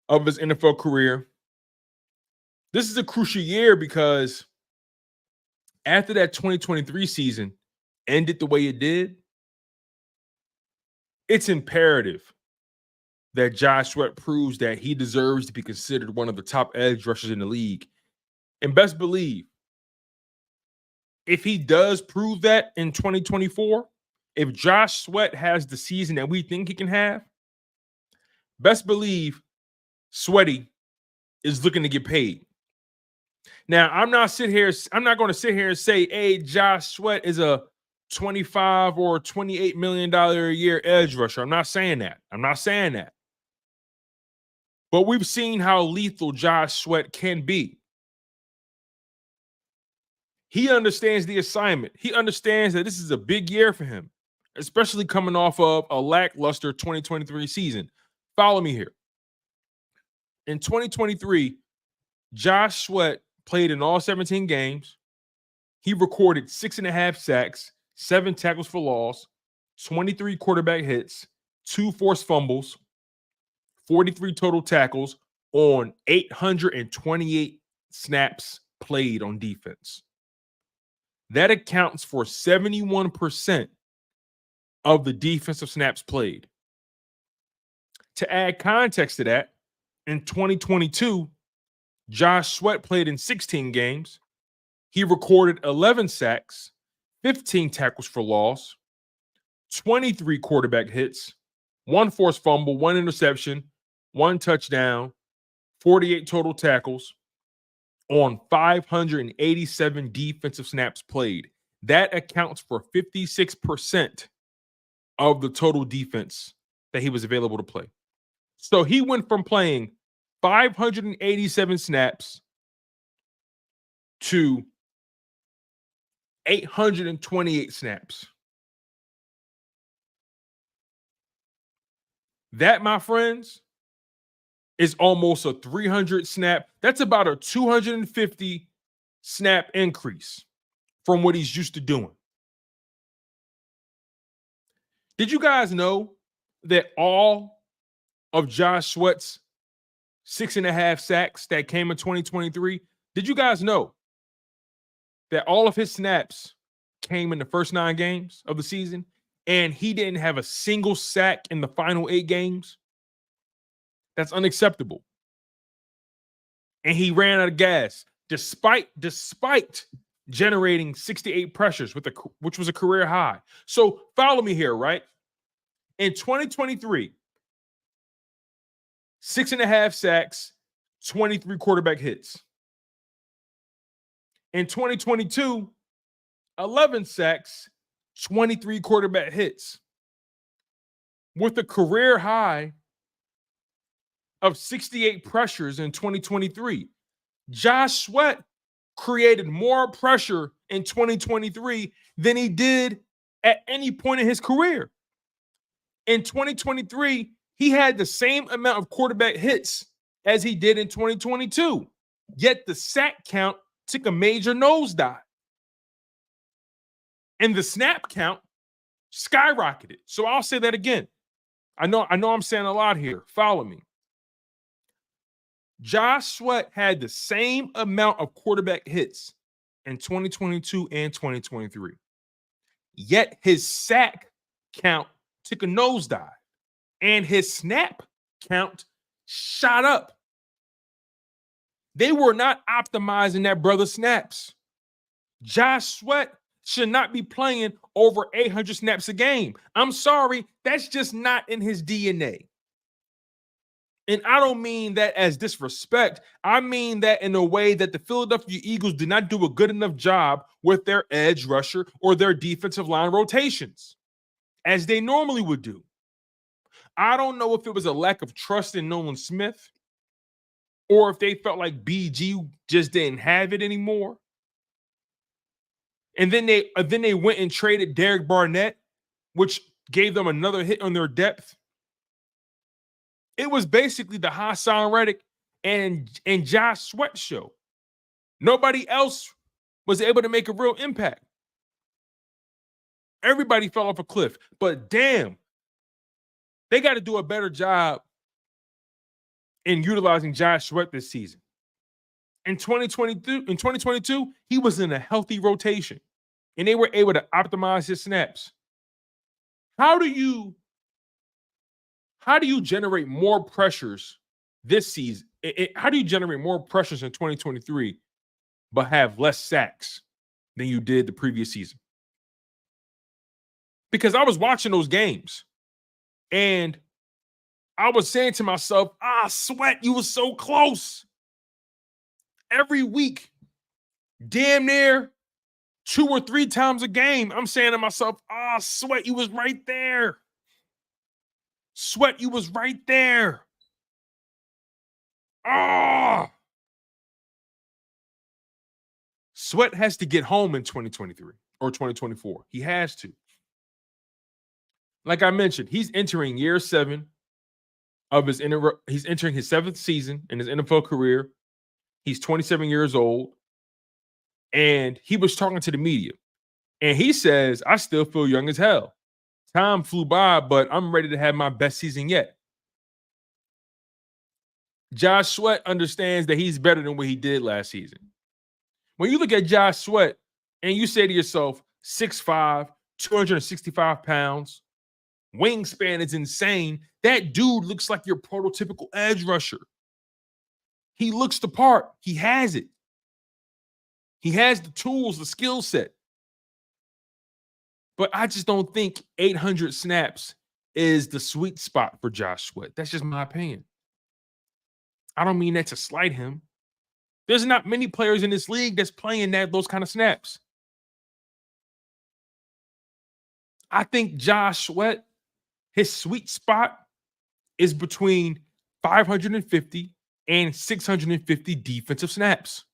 Speaker 1: of his NFL career. This is a crucial year because after that 2023 season ended the way it did, it's imperative that Josh Sweat proves that he deserves to be considered one of the top edge rushers in the league. And best believe, if he does prove that in 2024, if Josh Sweat has the season that we think he can have, best believe Sweaty is looking to get paid. Now, I'm not going to sit here and say, hey, Josh Sweat is a $25 or $28 million a year edge rusher. I'm not saying that. But we've seen how lethal Josh Sweat can be. He understands the assignment. He understands that this is a big year for him, especially coming off of a lackluster 2023 season. Follow me here. In 2023, Josh Sweat played in all 17 games. He recorded 6.5 sacks, 7 tackles for loss, 23 quarterback hits, 2 forced fumbles, 43 total tackles on 828 snaps played on defense. That accounts for 71% of the defensive snaps played. To add context to that, in 2022, Josh Sweat played in 16 games. He recorded 11 sacks, 15 tackles for loss, 23 quarterback hits, 1 forced fumble, 1 interception, 1 touchdown, 48 total tackles on 587 defensive snaps played. That accounts for 56% of the total defense that he was available to play. So he went from playing 587 snaps to 828 snaps. That, my friends, is almost a 300 snap. That's about a 250 snap increase from what he's used to doing. Did you guys know that all of Josh Sweat's 6.5 sacks that came in 2023, did you guys know that all of his snaps came in the first 9 games of the season and he didn't have a single sack in the final 8 games? That's unacceptable. And he ran out of gas despite generating 68 pressures, which was a career high. So follow me here, right? In 2023, 6.5 sacks, 23 quarterback hits. In 2022, 11 sacks, 23 quarterback hits. With a career high of 68 pressures in 2023. Josh Sweat created more pressure in 2023 than he did at any point in his career. In 2023, he had the same amount of quarterback hits as he did in 2022, yet the sack count took a major nosedive. And the snap count skyrocketed. So I'll say that again. I know I'm saying a lot here. Follow me. Josh Sweat had the same amount of quarterback hits in 2022 and 2023. Yet his sack count took a nosedive and his snap count shot up. They were not optimizing that brother's snaps. Josh Sweat should not be playing over 800 snaps a game. I'm sorry, that's just not in his DNA. And I don't mean that as disrespect. I mean that in a way that the Philadelphia Eagles did not do a good enough job with their edge rusher or their defensive line rotations, as they normally would do. I don't know if it was a lack of trust in Nolan Smith or if they felt like BG just didn't have it anymore. And then they went and traded Derek Barnett, which gave them another hit on their depth. It was basically the Hassan Reddick and Josh Sweat show. Nobody else was able to make a real impact. Everybody fell off a cliff. But damn, they got to do a better job in utilizing Josh Sweat this season. In 2022, he was in a healthy rotation, and they were able to optimize his snaps. How do you generate more pressures this season? How do you generate more pressures in 2023 but have less sacks than you did the previous season? Because I was watching those games and I was saying to myself, Sweat, you were so close. Every week, damn near 2 or 3 times a game, I'm saying to myself, Sweat, you was right there. Sweat, you was right there. Sweat has to get home in 2023 or 2024. He has to. Like I mentioned, he's entering year 7 of he's entering his 7th season in his NFL career. He's 27 years old. And he was talking to the media. And he says, I still feel young as hell. Time flew by, but I'm ready to have my best season yet. Josh Sweat understands that he's better than what he did last season. When you look at Josh Sweat and you say to yourself, 6'5", 265 pounds, wingspan is insane. That dude looks like your prototypical edge rusher. He looks the part. He has it. He has the tools, the skill set. But I just don't think 800 snaps is the sweet spot for Josh Sweat. That's just my opinion. I don't mean that to slight him. There's not many players in this league that's playing those kind of snaps. I think Josh Sweat, his sweet spot is between 550 and 650 defensive snaps.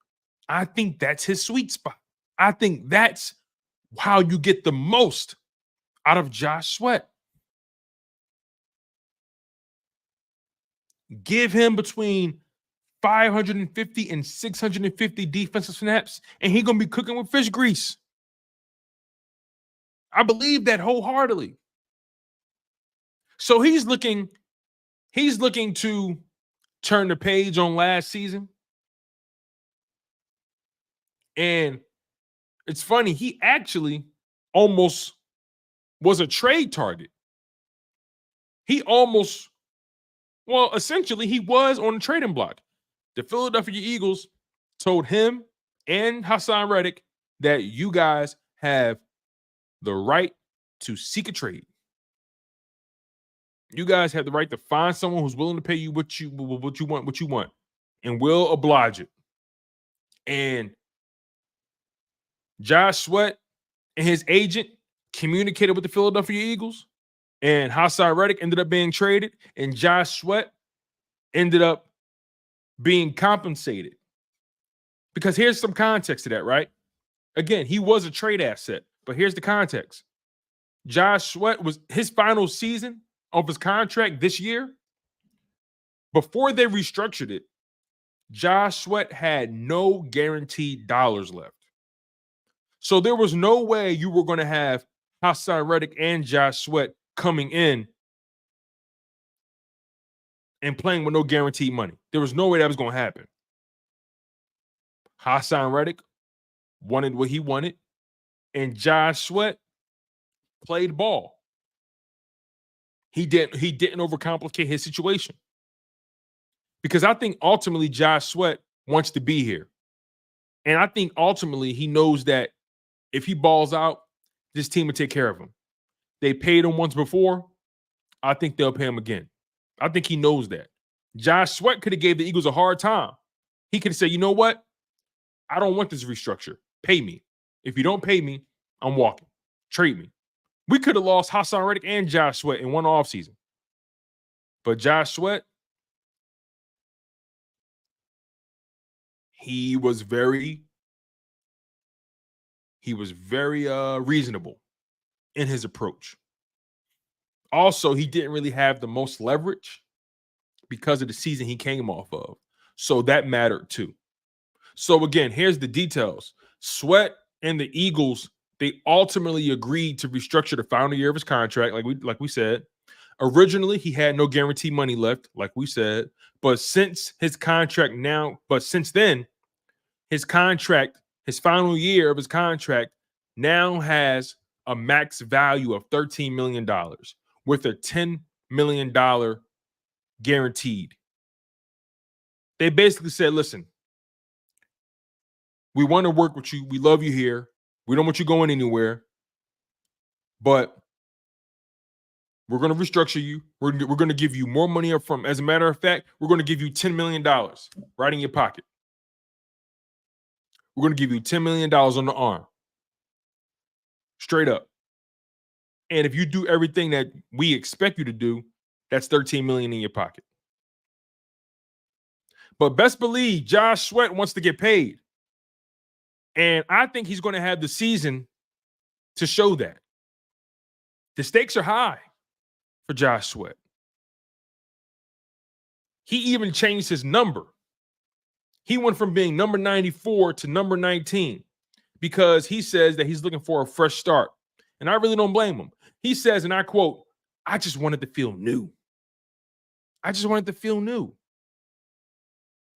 Speaker 1: I think that's his sweet spot. I think that's how you get the most out of Josh Sweat. Give him between 550 and 650 defensive snaps, and he's going to be cooking with fish grease. I believe that wholeheartedly. So he's looking to turn the page on last season. And it's funny, he actually almost was a trade target. Essentially, he was on the trading block. The Philadelphia Eagles told him and Hassan Reddick that you guys have the right to seek a trade. You guys have the right to find someone who's willing to pay you what you want, and will oblige it. And Josh Sweat and his agent communicated with the Philadelphia Eagles, and Hassan Reddick ended up being traded, and Josh Sweat ended up being compensated. Because here's some context to that, right? Again, he was a trade asset, but here's the context. Josh Sweat was his final season of his contract this year. Before they restructured it, Josh Sweat had no guaranteed dollars left. So there was no way you were going to have Hassan Reddick and Josh Sweat coming in and playing with no guaranteed money. There was no way that was going to happen. Hassan Reddick wanted what he wanted, and Josh Sweat played ball. He didn't overcomplicate his situation. Because I think ultimately Josh Sweat wants to be here. And I think ultimately he knows that if he balls out, this team will take care of him. They paid him once before. I think they'll pay him again. I think he knows that. Josh Sweat could have gave the Eagles a hard time. He could have said, you know what? I don't want this restructure. Pay me. If you don't pay me, I'm walking. Trade me. We could have lost Hassan Reddick and Josh Sweat in one offseason. But Josh Sweat, he was very reasonable in his approach. Also, he didn't really have the most leverage because of the season he came off of. So that mattered too. So again, here's the details. Sweat and the Eagles, they ultimately agreed to restructure the final year of his contract, like we said. Originally, he had no guaranteed money left, like we said. But since then, his contract, his final year of his contract, now has a max value of $13 million with a $10 million guaranteed. They basically said, listen, we want to work with you. We love you here. We don't want you going anywhere. But we're going to restructure you. We're going to give you more money up front. As a matter of fact, we're going to give you $10 million right in your pocket. We're going to give you $10 million on the arm. straight up. And if you do everything that we expect you to do, that's $13 million in your pocket. But best believe Josh Sweat wants to get paid. And I think he's going to have the season to show that. The stakes are high for Josh Sweat. He even changed his number. He went from being number 94 to number 19 because he says that he's looking for a fresh start. And I really don't blame him. He says, and I quote, "I just wanted to feel new. I just wanted to feel new."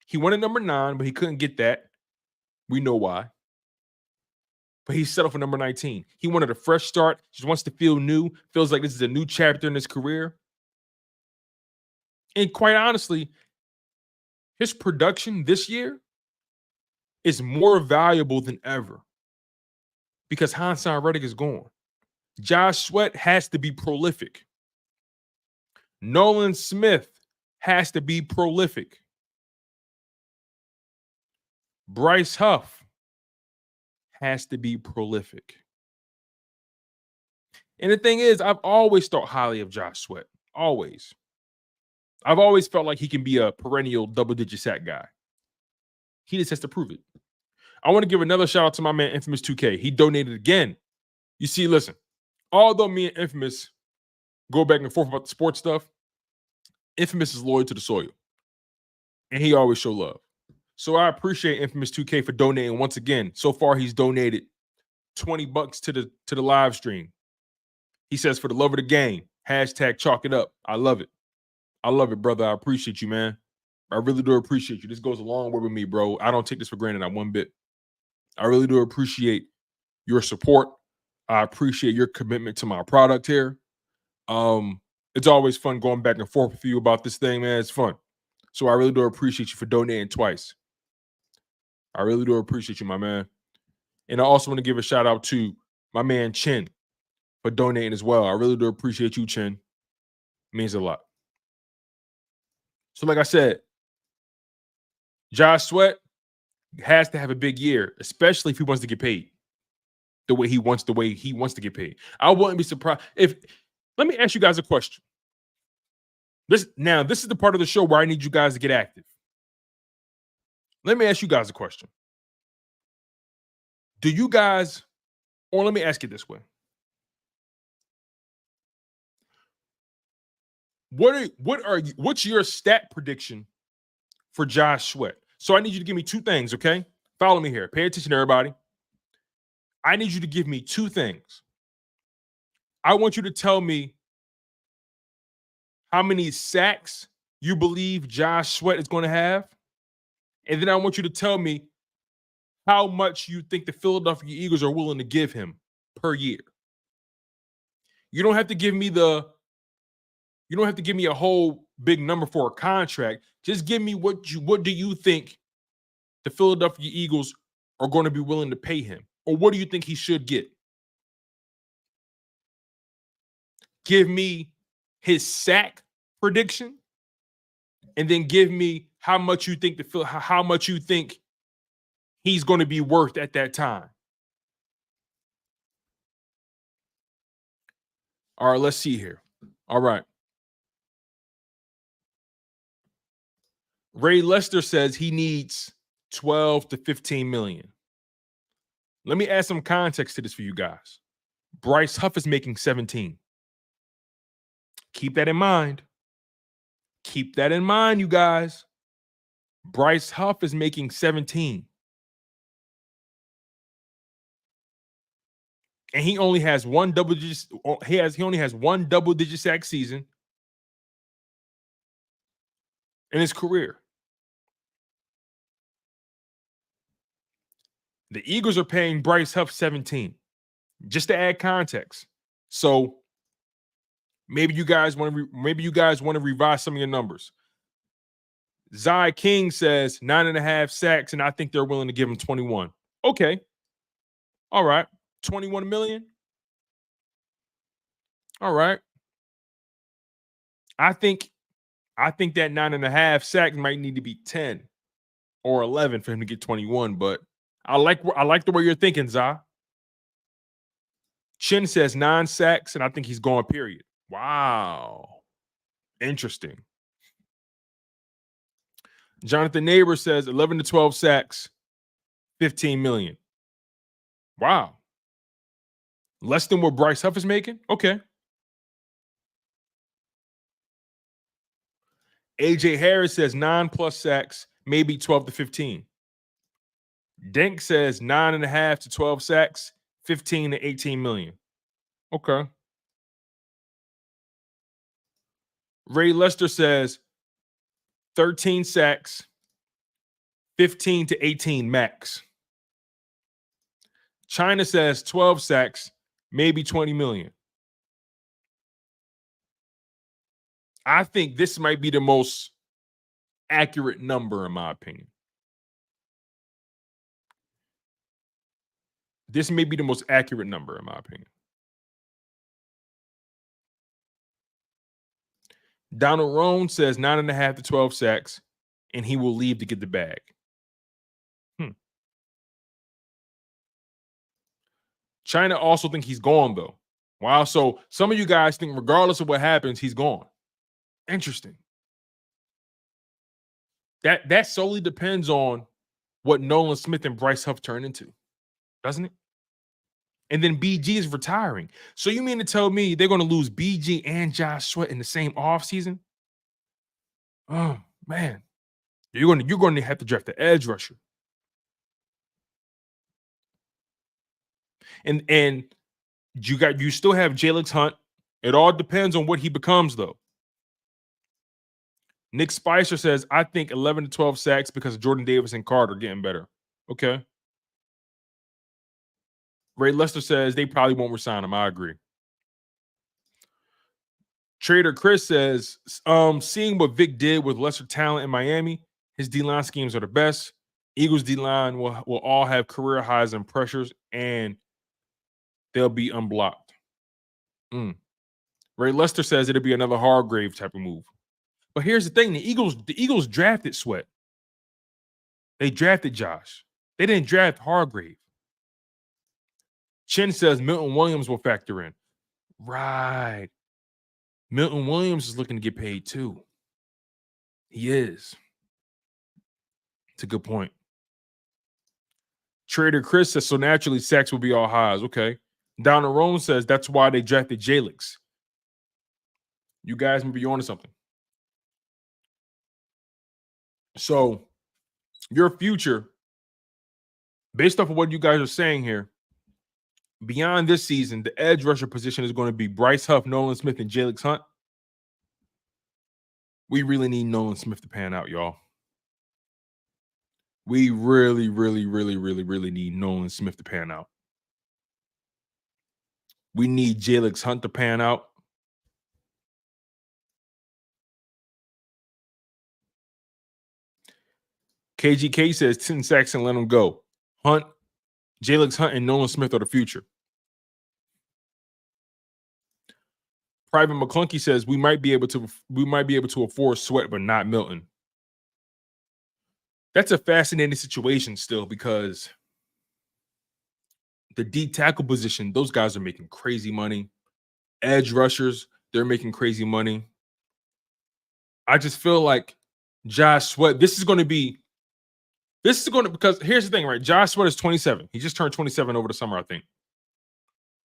Speaker 1: He wanted number 9, but he couldn't get that. We know why. But he settled for number 19. He wanted a fresh start, just wants to feel new, feels like this is a new chapter in his career. And quite honestly, his production this year is more valuable than ever because Haason Reddick is gone. Josh Sweat has to be prolific. Nolan Smith has to be prolific. Bryce Huff has to be prolific. And the thing is, I've always thought highly of Josh Sweat. Always. I've always felt like he can be a perennial double-digit sack guy. He just has to prove it. I want to give another shout out to my man Infamous 2K. He donated again. You see, listen, although me and Infamous go back and forth about the sports stuff, Infamous is loyal to the soil. And he always show love. So I appreciate Infamous 2K for donating once again. So far, he's donated $20 to the live stream. He says, "For the love of the game, hashtag chalk it up." I love it. I love it, brother. I appreciate you, man. I really do appreciate you. This goes a long way with me, bro. I don't take this for granted, not one bit. I really do appreciate your support. I appreciate your commitment to my product here. It's always fun going back and forth with you about this thing, man. It's fun. So I really do appreciate you for donating twice. I really do appreciate you, my man. And I also want to give a shout out to my man Chin for donating as well. I really do appreciate you, Chin. It means a lot. So like I said, Josh Sweat has to have a big year, especially if he wants to get paid the way he wants to get paid. I wouldn't be surprised if. Let me ask you guys a question. This is the part of the show where I need you guys to get active. Let me ask you guys a question. Do you guys, or let me ask it this way. What's your stat prediction for Josh Sweat? So I need you to give me two things, okay? Follow me here. Pay attention, everybody. I need you to give me two things. I want you to tell me how many sacks you believe Josh Sweat is going to have. And then I want you to tell me how much you think the Philadelphia Eagles are willing to give him per year. You don't have to give me a whole big number for a contract. Just give me what do you think the Philadelphia Eagles are going to be willing to pay him? Or what do you think he should get? Give me his sack prediction, and then give me how much you think he's going to be worth at that time. All right, let's see here. All right. Ray Lester says he needs 12 to 15 million. Let me add some context to this for you guys. Bryce Huff is making 17. Keep that in mind. Keep that in mind, you guys. Bryce Huff is making 17. And he only has one double-digit sack season in his career. The Eagles are paying Bryce Huff 17, just to add context. So maybe you guys want to revise some of your numbers. Zai King says 9.5 sacks, and I think they're willing to give him 21. Okay. All right. 21 million. All right. I think that 9.5 sack might need to be 10 or 11 for him to get 21, but I like the way you're thinking, Zai. Chin says 9 sacks, and I think he's gone, period. Wow. Interesting. Jonathan Neighbor says 11 to 12 sacks, 15 million. Wow. Less than what Bryce Huff is making? Okay. AJ Harris says 9+ sacks, maybe 12 to 15. Denk says 9.5 to 12 sacks, 15 to 18 million. Okay. Ray Lester says 13 sacks, 15 to 18 max. China says 12 sacks, maybe 20 million. I think this might be the most accurate number, in my opinion. This may be the most accurate number, in my opinion. Donald Roan says 9.5 to 12 sacks, and he will leave to get the bag. China also think he's gone, though. Wow. So some of you guys think regardless of what happens, he's gone. Interesting. That solely depends on what Nolan Smith and Bryce Huff turn into, doesn't it? And then BG is retiring. So you mean to tell me they're going to lose BG and Josh Sweat in the same offseason? Oh, man. You're going to have to draft the edge rusher. And you still have Jaylx Hunt. It all depends on what he becomes, though. Nick Spicer says, I think 11 to 12 sacks because Jordan Davis and Carter getting better. Okay. Ray Lester says they probably won't resign him. I agree. Trader Chris says, seeing what Vic did with lesser talent in Miami, his D-line schemes are the best. Eagles D-line will all have career highs and pressures, and they'll be unblocked. Ray Lester says it'll be another Hargrave type of move. But here's the thing: the Eagles drafted Sweat. They drafted Josh. They didn't draft Hargrave. Chin says Milton Williams will factor in. Right. Milton Williams is looking to get paid too. He is. It's a good point. Trader Chris says, so naturally sacks will be all highs. Okay. Donna Roan says that's why they drafted Jaylx. You guys may be on to something. So your future, based off of what you guys are saying here, beyond this season, the edge rusher position is going to be Bryce Huff, Nolan Smith, and Jaylx Hunt. We really need Nolan Smith to pan out, y'all. We really, really, really, really, really need Nolan Smith to pan out. We need Jaylx Hunt to pan out. KGK says 10 sacks and let him go. Hunt, Jaylx Hunt, and Nolan Smith are the future. Private McClunky says we might be able to afford Sweat, but not Milton. That's a fascinating situation still, because the D tackle position, those guys are making crazy money. Edge rushers, they're making crazy money. I just feel like Josh Sweat, because here's the thing, right? Josh Sweat is 27. He just turned 27 over the summer, I think,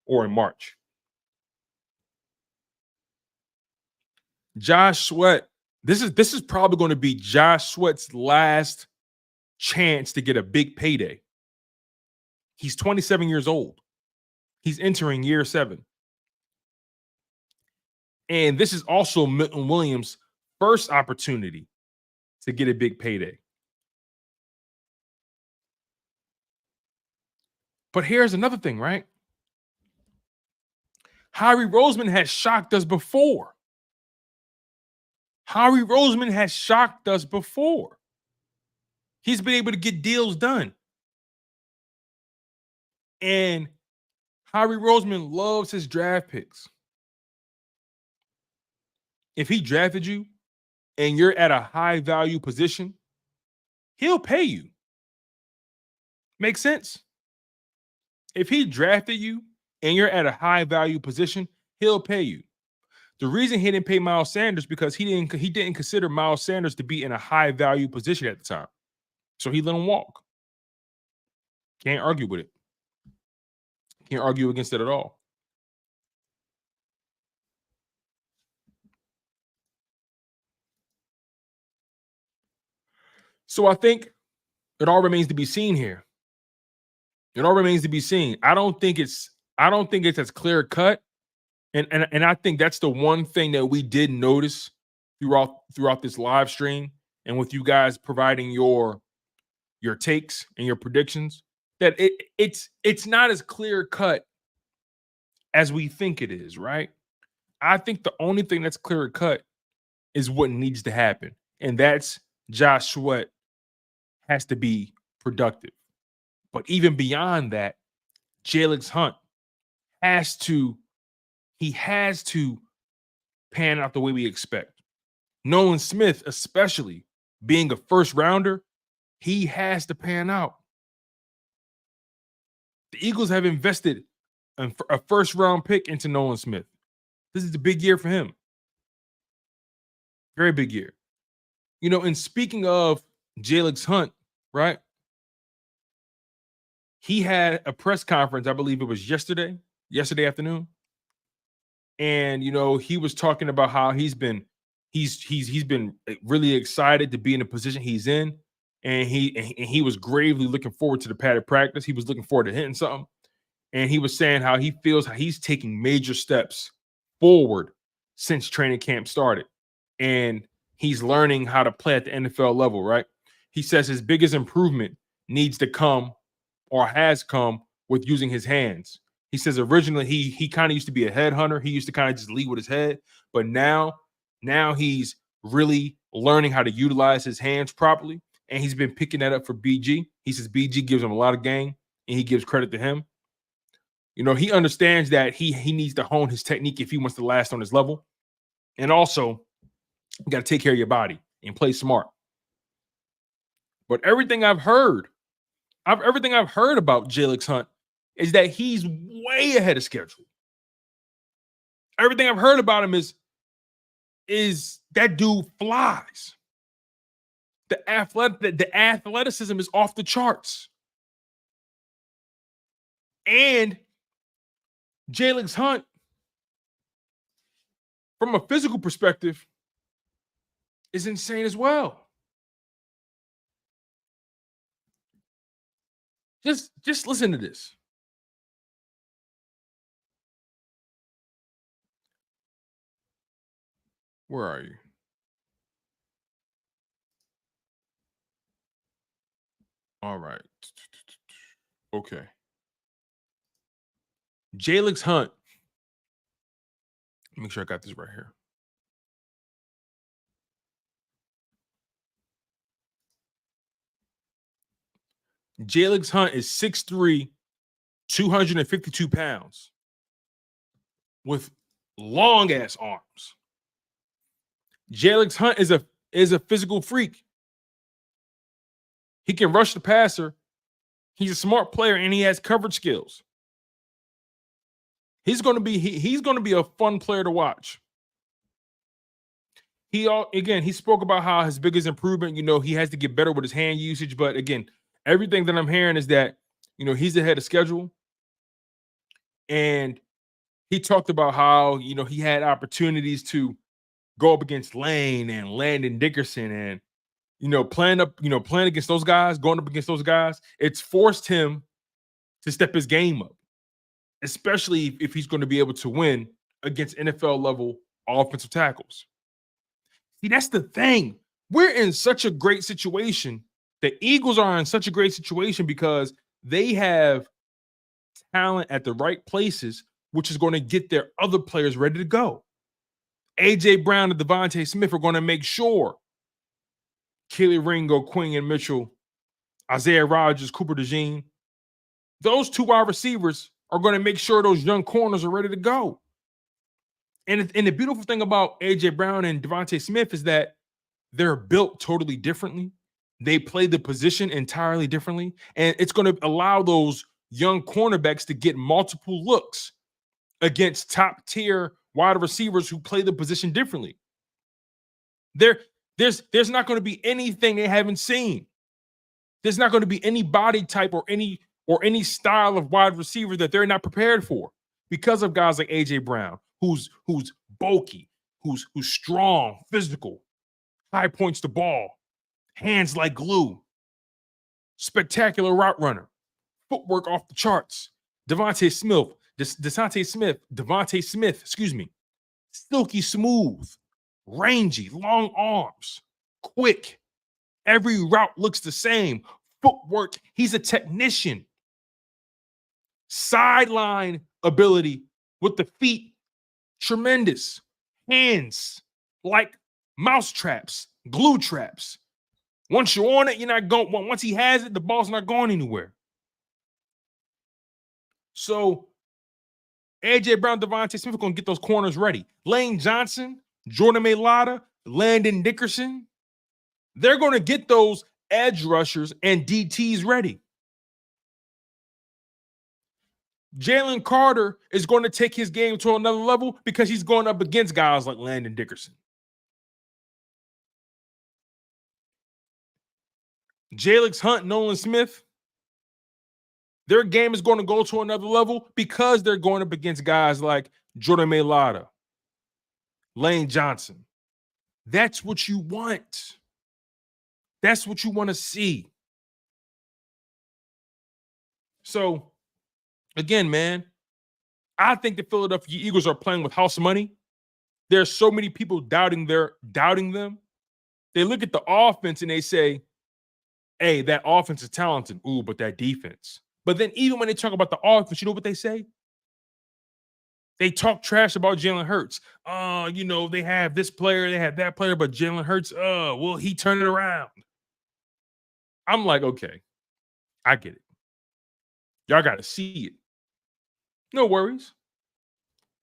Speaker 1: or in March. Josh Sweat, this is probably going to be Josh Sweat's last chance to get a big payday. He's 27 years old. He's entering year 7. And this is also Milton Williams' first opportunity to get a big payday. But here's another thing, right? Howie Roseman has shocked us before. He's been able to get deals done. And Howie Roseman loves his draft picks. If he drafted you and you're at a high value position, he'll pay you. Make sense? If he drafted you and you're at a high value position, he'll pay you. The reason he didn't pay Miles Sanders because he didn't consider Miles Sanders to be in a high value position at the time. So he let him walk. Can't argue with it. Can't argue against it at all. So I think it all remains to be seen here. It all remains to be seen. I don't think it's as clear cut. And I think that's the one thing that we did notice throughout this live stream and with you guys providing your takes and your predictions, that it's not as clear cut as we think it is, right? I think the only thing that's clear cut is what needs to happen, and that's Josh Sweat has to be productive. But even beyond that, Jaylx Hunt has to pan out the way we expect. Nolan Smith, especially being a first rounder, he has to pan out. The Eagles have invested a first round pick into Nolan Smith. This is a big year for him. Very big year. And speaking of Jaylx Hunt, right? He had a press conference, I believe it was yesterday afternoon. And he was talking about how he's been really excited to be in the position he's in, and he was gravely looking forward to the padded practice. He was looking forward to hitting something, and he was saying how he feels how he's taking major steps forward since training camp started, and he's learning how to play at the NFL level. Right? He says his biggest improvement needs to come or has come with using his hands. He says originally he kind of used to be a headhunter. He used to kind of just lead with his head, but now he's really learning how to utilize his hands properly, and he's been picking that up for BG. He says BG gives him a lot of game, and he gives credit to him. He understands that he needs to hone his technique if he wants to last on his level, and also you got to take care of your body and play smart. But everything I've heard about Jaylx Hunt is that he's way ahead of schedule. Everything I've heard about him is that dude flies. The athleticism is off the charts. And Jaylx Hunt, from a physical perspective, is insane as well. Just listen to this. Where are you? All right. Okay. Jaylx Hunt. Make sure I got this right here. Jaylx Hunt is 6'3", 252 pounds with long ass arms. Jaylx Hunt is a physical freak. He can rush the passer. He's a smart player, and he has coverage skills. He's going to be a fun player to watch. He spoke about how his biggest improvement, he has to get better with his hand usage. But again, everything that I'm hearing is that, he's ahead of schedule. And he talked about how, he had opportunities to go up against Lane and Landon Dickerson and, playing against those guys, going up against those guys. It's forced him to step his game up, especially if he's going to be able to win against NFL level offensive tackles. See, that's the thing. We're in such a great situation. The Eagles are in such a great situation because they have talent at the right places, which is going to get their other players ready to go. A.J. Brown and Devontae Smith are going to make sure Keely Ringo, Quinyon Mitchell, Isaiah Rodgers, Cooper DeJean, those two wide receivers are going to make sure those young corners are ready to go. And the beautiful thing about A.J. Brown and Devontae Smith is that they're built totally differently. They play the position entirely differently. And it's going to allow those young cornerbacks to get multiple looks against top-tier wide receivers who play the position differently. There's not going to be anything they haven't seen. There's not going to be any body type or any style of wide receiver that they're not prepared for because of guys like AJ Brown, who's bulky, who's strong, physical, high points the ball, hands like glue, spectacular route runner, footwork off the charts. Devontae Smith, excuse me, silky smooth, rangy, long arms, quick. Every route looks the same. Footwork, he's a technician. Sideline ability with the feet, tremendous. Hands like mouse traps, glue traps. Once you're on it, you're not going. Once he has it, the ball's not going anywhere. So AJ Brown, Devontae Smith are going to get those corners ready. Lane Johnson, Jordan Mailata, Landon Dickerson, they're going to get those edge rushers and DTs ready. Jalen Carter is going to take his game to another level because he's going up against guys like Landon Dickerson. Jaylx Hunt, Nolan Smith, their game is going to go to another level because they're going up against guys like Jordan Mailata, Lane Johnson. That's what you want. That's what you want to see. So, again, man, I think the Philadelphia Eagles are playing with house money. There's so many people doubting them. They look at the offense and they say, hey, that offense is talented. Ooh, but that defense. But then even when they talk about the offense, you know what they say? They talk trash about Jalen Hurts. They have this player, they have that player, but Jalen Hurts, will he turn it around? I'm like, okay, I get it. Y'all got to see it. No worries.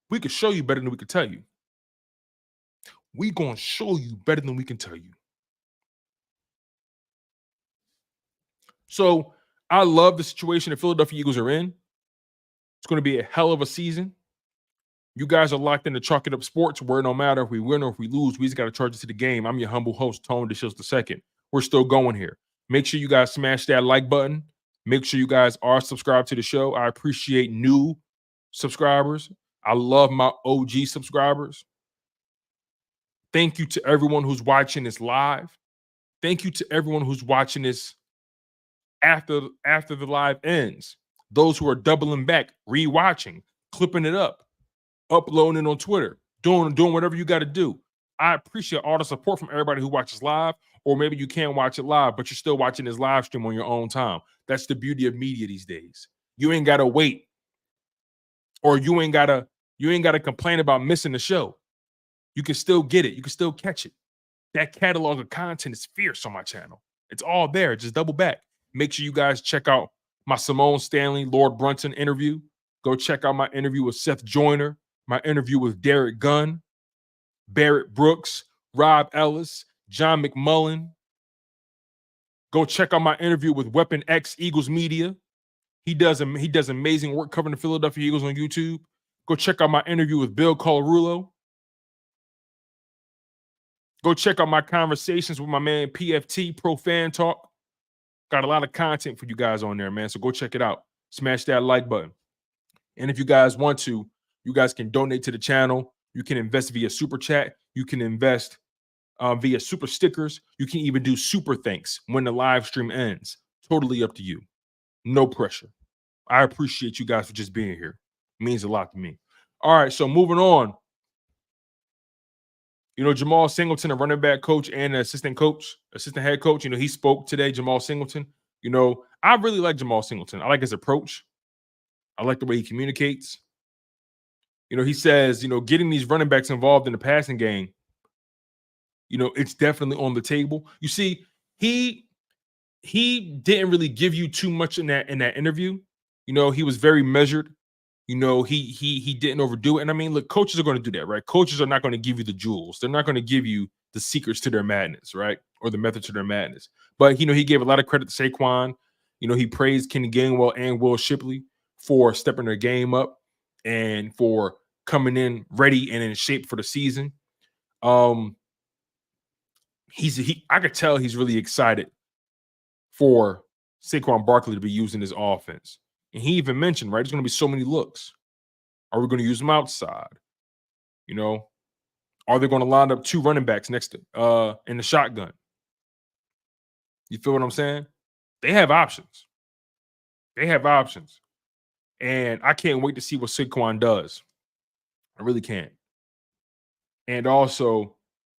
Speaker 1: We could show you better than we could tell you. We going to show you better than we can tell you. So I love the situation the Philadelphia Eagles are in. It's going to be a hell of a season. You guys are locked into Chalk It Up Sports, where no matter if we win or if we lose, we just got to charge it to the game. I'm your humble host, Tone DeShields II. We're still going here. Make sure you guys smash that like button. Make sure you guys are subscribed to the show. I appreciate new subscribers. I love my OG subscribers. Thank you to everyone who's watching this live. Thank you to everyone who's watching this after the live ends. Those who are doubling back, rewatching, clipping it up, uploading it on Twitter, doing whatever you got to do. I appreciate all the support from everybody who watches live, or maybe you can't watch it live, but you're still watching this live stream on your own time. That's the beauty of media these days. You ain't got to wait, or you ain't got to complain about missing the show. You can still get it. You can still catch it. That catalog of content is fierce on my channel. It's all there. Just double back. Make sure you guys check out my Simone Stanley, Lord Brunson interview. Go check out my interview with Seth Joyner, my interview with Derek Gunn, Barrett Brooks, Rob Ellis, John McMullen. Go check out my interview with Weapon X Eagles Media. He does amazing work covering the Philadelphia Eagles on YouTube. Go check out my interview with Bill Colarulo. Go check out my conversations with my man PFT, Pro Fan Talk. Got a lot of content for you guys on there, man. So go check it out. Smash that like button. And if you guys want to, you guys can donate to the channel. You can invest via Super Chat. You can invest via Super Stickers. You can even do Super Thanks when the live stream ends. Totally up to you. No pressure. I appreciate you guys for just being here. It means a lot to me. All right, so moving on. Jamal Singleton, a running back coach and an assistant head coach, he spoke today, Jamal Singleton. I really like Jamal Singleton. I like his approach. I like the way he communicates. He says, getting these running backs involved in the passing game, it's definitely on the table. You see, he didn't really give you too much in that interview. He was very measured. He didn't overdo it. And I mean, look, coaches are going to do that, right? Coaches are not going to give you the jewels. They're not going to give you the secrets to their madness, right? Or the method to their madness. But, he gave a lot of credit to Saquon. He praised Kenny Gainwell and Will Shipley for stepping their game up and for coming in ready and in shape for the season. I could tell he's really excited for Saquon Barkley to be using this offense. And he even mentioned, right, there's going to be so many looks. Are we going to use them outside? Are they going to line up 2 running backs next to in the shotgun? You feel what I'm saying? They have options. And I can't wait to see what Saquon does. I really can't. And also,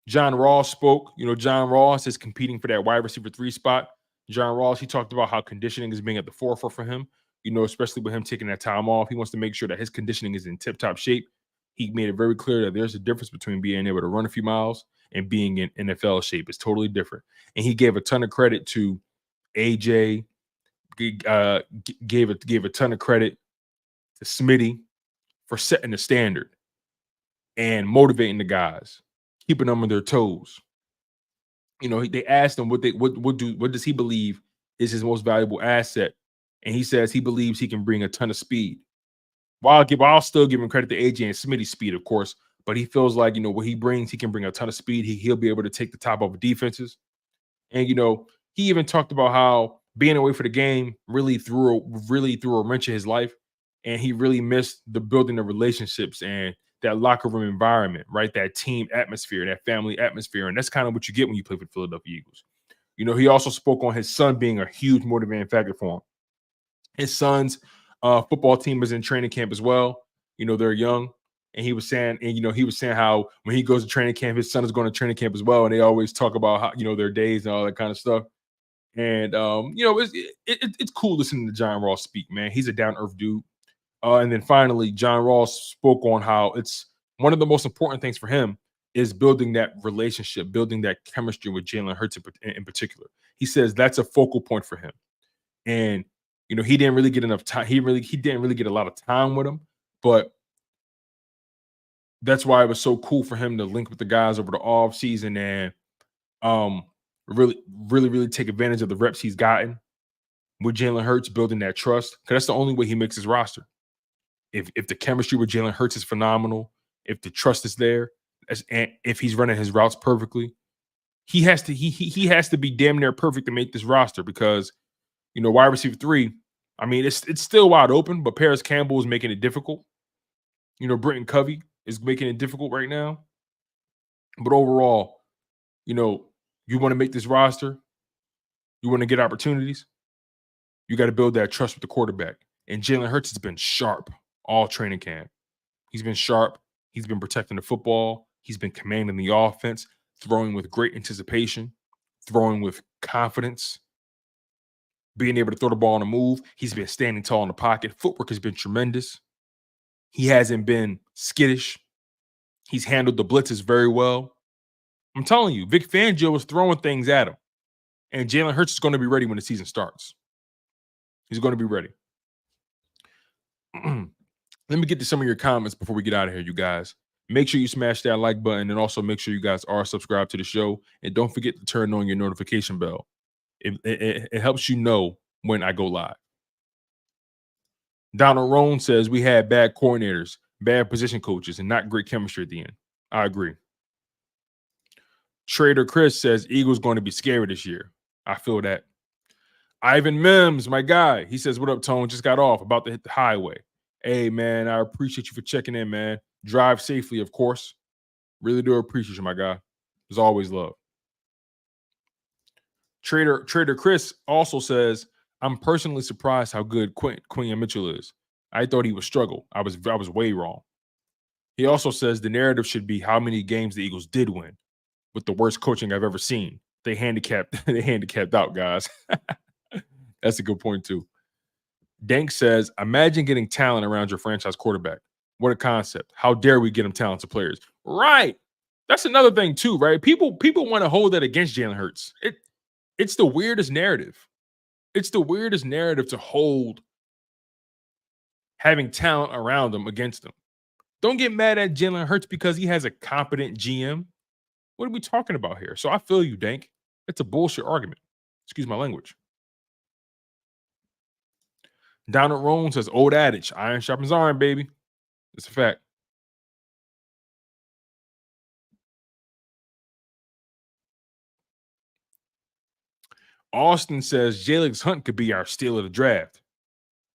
Speaker 1: John Ross spoke. John Ross is competing for that wide receiver 3 spot. John Ross, he talked about how conditioning is being at the forefront for him, especially with him taking that time off. He wants to make sure that his conditioning is in tip-top shape. He made it very clear that there's a difference between being able to run a few miles and being in NFL shape. It's totally different. And he gave a ton of credit to AJ, gave a ton of credit to Smitty for setting the standard and motivating the guys, keeping them on their toes. They asked him what does he believe is his most valuable asset, and he says he believes he can bring a ton of speed. I'll still give him credit to AJ and Smitty's speed, of course, but he feels like what he brings, he can bring a ton of speed. He'll be able to take the top off of defenses, and he even talked about how being away for the game really threw a wrench in his life, and he really missed the building of relationships and that locker room environment, right? That team atmosphere, that family atmosphere. And that's kind of what you get when you play for the Philadelphia Eagles. He also spoke on his son being a huge motivating factor for him. His son's football team is in training camp as well. They're young. And he was saying how when he goes to training camp, his son is going to training camp as well. And they always talk about how, their days and all that kind of stuff. And, it's cool listening to John Ross speak, man. He's a down-to-earth dude. And then finally, John Ross spoke on how it's one of the most important things for him is building that relationship, building that chemistry with Jalen Hurts in particular. He says that's a focal point for him. And, he didn't really get enough time. He didn't really get a lot of time with him, but that's why it was so cool for him to link with the guys over the off season and really take advantage of the reps he's gotten with Jalen Hurts, building that trust. Because that's the only way he makes his roster. If the chemistry with Jalen Hurts is phenomenal, if the trust is there, and if he's running his routes perfectly, he has to be damn near perfect to make this roster because wide receiver 3, I mean it's still wide open, but Paris Campbell is making it difficult. Britton Covey is making it difficult right now. But overall, you want to make this roster, you want to get opportunities, you got to build that trust with the quarterback. And Jalen Hurts has been sharp all training camp. He's been sharp. He's been protecting the football. He's been commanding the offense, throwing with great anticipation, throwing with confidence, being able to throw the ball on the move. He's been standing tall in the pocket. Footwork has been tremendous. He hasn't been skittish. He's handled the blitzes very well. I'm telling you, Vic Fangio was throwing things at him. And Jalen Hurts is going to be ready when the season starts. He's going to be ready. Let me get to some of your comments before we get out of here, you guys. Make sure you smash that like button and also make sure you guys are subscribed to the show. And don't forget to turn on your notification bell. It helps you know when I go live. Donald Rohn says we had bad coordinators, bad position coaches, and not great chemistry at the end. I agree. Trader Chris says Eagles going to be scary this year. I feel that. Ivan Mims, my guy, he says, what up, Tone? Just got off, about to hit the highway. Hey, man, I appreciate you for checking in, man. Drive safely, of course. Really do appreciate you, my guy. There's always love. Trader Chris also says, I'm personally surprised how good Quinyon Mitchell is. I thought he would struggle. I was way wrong. He also says the narrative should be how many games the Eagles did win with the worst coaching I've ever seen. They handicapped out, guys. That's a good point, too. Dank says, imagine getting talent around your franchise quarterback. What a concept. How dare we get him talented players? Right. That's another thing, too, right? People want to hold that against Jalen Hurts. It's the weirdest narrative. It's the weirdest narrative to hold having talent around him against him. Don't get mad at Jalen Hurts because he has a competent GM. What are we talking about here? So I feel you, Dank. It's a bullshit argument. Excuse my language. Donald Roan says, old adage, iron sharpens iron, baby. It's a fact. Austin says Jaylx Hunt could be our steal of the draft.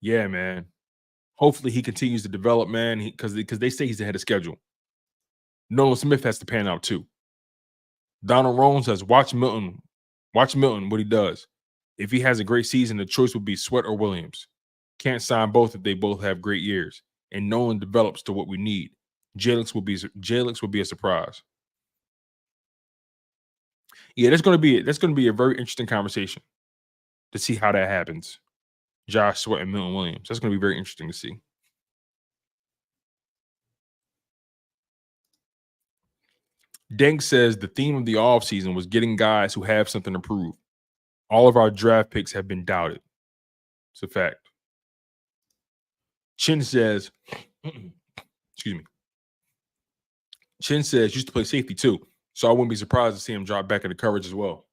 Speaker 1: Yeah, man. Hopefully he continues to develop, man, because they say he's ahead of schedule. Nolan Smith has to pan out too. Donald Roan says, watch Milton what he does. If he has a great season, the choice would be Sweat or Williams. Can't sign both if they both have great years. And Nolan develops to what we need. Jaylx will be a surprise. Yeah, that's going to be a very interesting conversation to see how that happens. Josh Sweat and Milton Williams. That's going to be very interesting to see. Denk says the theme of the offseason was getting guys who have something to prove. All of our draft picks have been doubted. It's a fact. Chin says, excuse me. Chin says used to play safety too, so I wouldn't be surprised to see him drop back into coverage as well.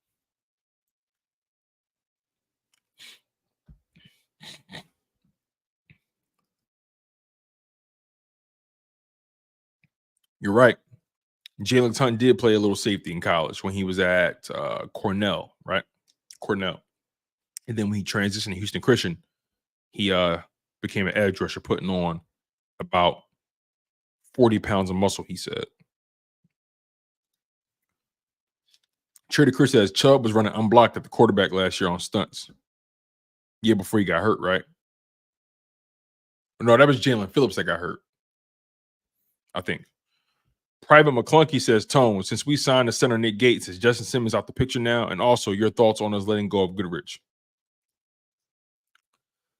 Speaker 1: You're right. Jaylx Hunt did play a little safety in college when he was at Cornell, right? Cornell. And then when he transitioned to Houston Christian, he became an edge rusher, putting on about 40 pounds of muscle, he said. Trader Chris says Chubb was running unblocked at the quarterback last year on stunts. Yeah, before he got hurt, right? No, that was Jalen Phillips that got hurt, I think. Private McClunky says, Tone, since we signed the center Nick Gates, is Justin Simmons out the picture now? And also your thoughts on us letting go of Goodrich.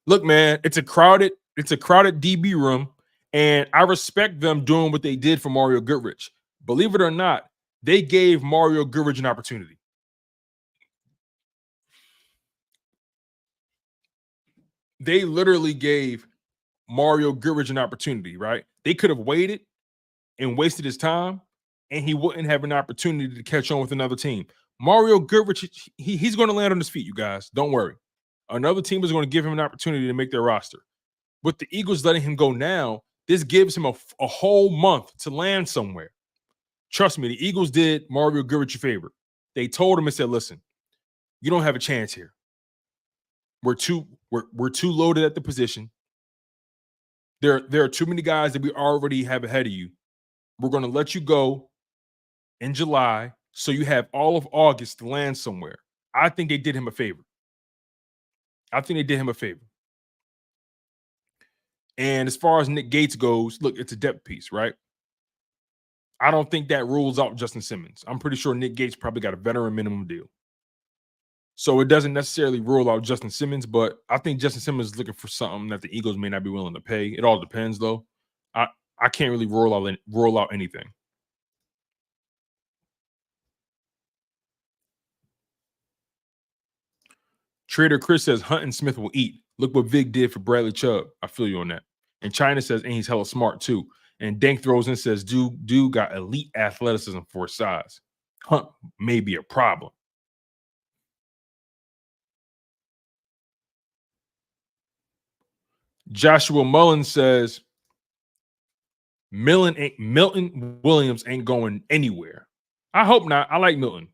Speaker 1: Look, man, it's a crowded DB room, and I respect them doing what they did for Mario Goodrich. Believe it or not, they gave Mario Goodrich an opportunity. They literally gave Mario Goodrich an opportunity, right? They could have waited and wasted his time, and he wouldn't have an opportunity to catch on with another team. Mario Goodrich, he's going to land on his feet, you guys. Don't worry. Another team is going to give him an opportunity to make their roster. With the Eagles letting him go now, this gives him a whole month to land somewhere. Trust me, the Eagles did Mario Goodrich a favor. They told him and said, listen, you don't have a chance here. We're too loaded at the position. There are too many guys that we already have ahead of you. We're going to let you go in July so you have all of August to land somewhere. I think they did him a favor. And as far as Nick Gates goes, look, it's a depth piece, right? I don't think that rules out Justin Simmons. I'm pretty sure Nick Gates probably got a veteran minimum deal. So it doesn't necessarily rule out Justin Simmons, but I think Justin Simmons is looking for something that the Eagles may not be willing to pay. It all depends, though. I can't really rule out anything. Trader Chris says Hunt and Smith will eat. Look what Vic did for Bradley Chubb. I feel you on that. And China says, and he's hella smart too. And Dank throws in says, dude got elite athleticism for his size. Hunt may be a problem. Joshua Mullen says, Milton Williams ain't going anywhere. I hope not. I like Milton.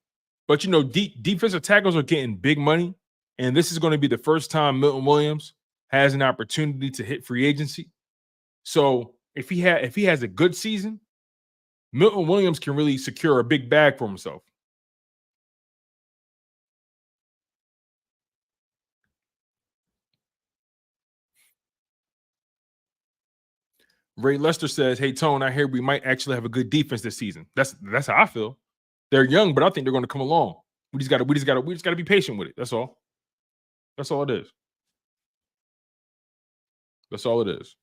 Speaker 1: But, you know, defensive tackles are getting big money. And this is going to be the first time Milton Williams has an opportunity to hit free agency. So if he has a good season, Milton Williams can really secure a big bag for himself. Ray Lester says, hey, Tone, I hear we might actually have a good defense this season. That's how I feel. They're young, but I think they're going to come along. We just got to be patient with it. That's all. That's all it is. That's all it is.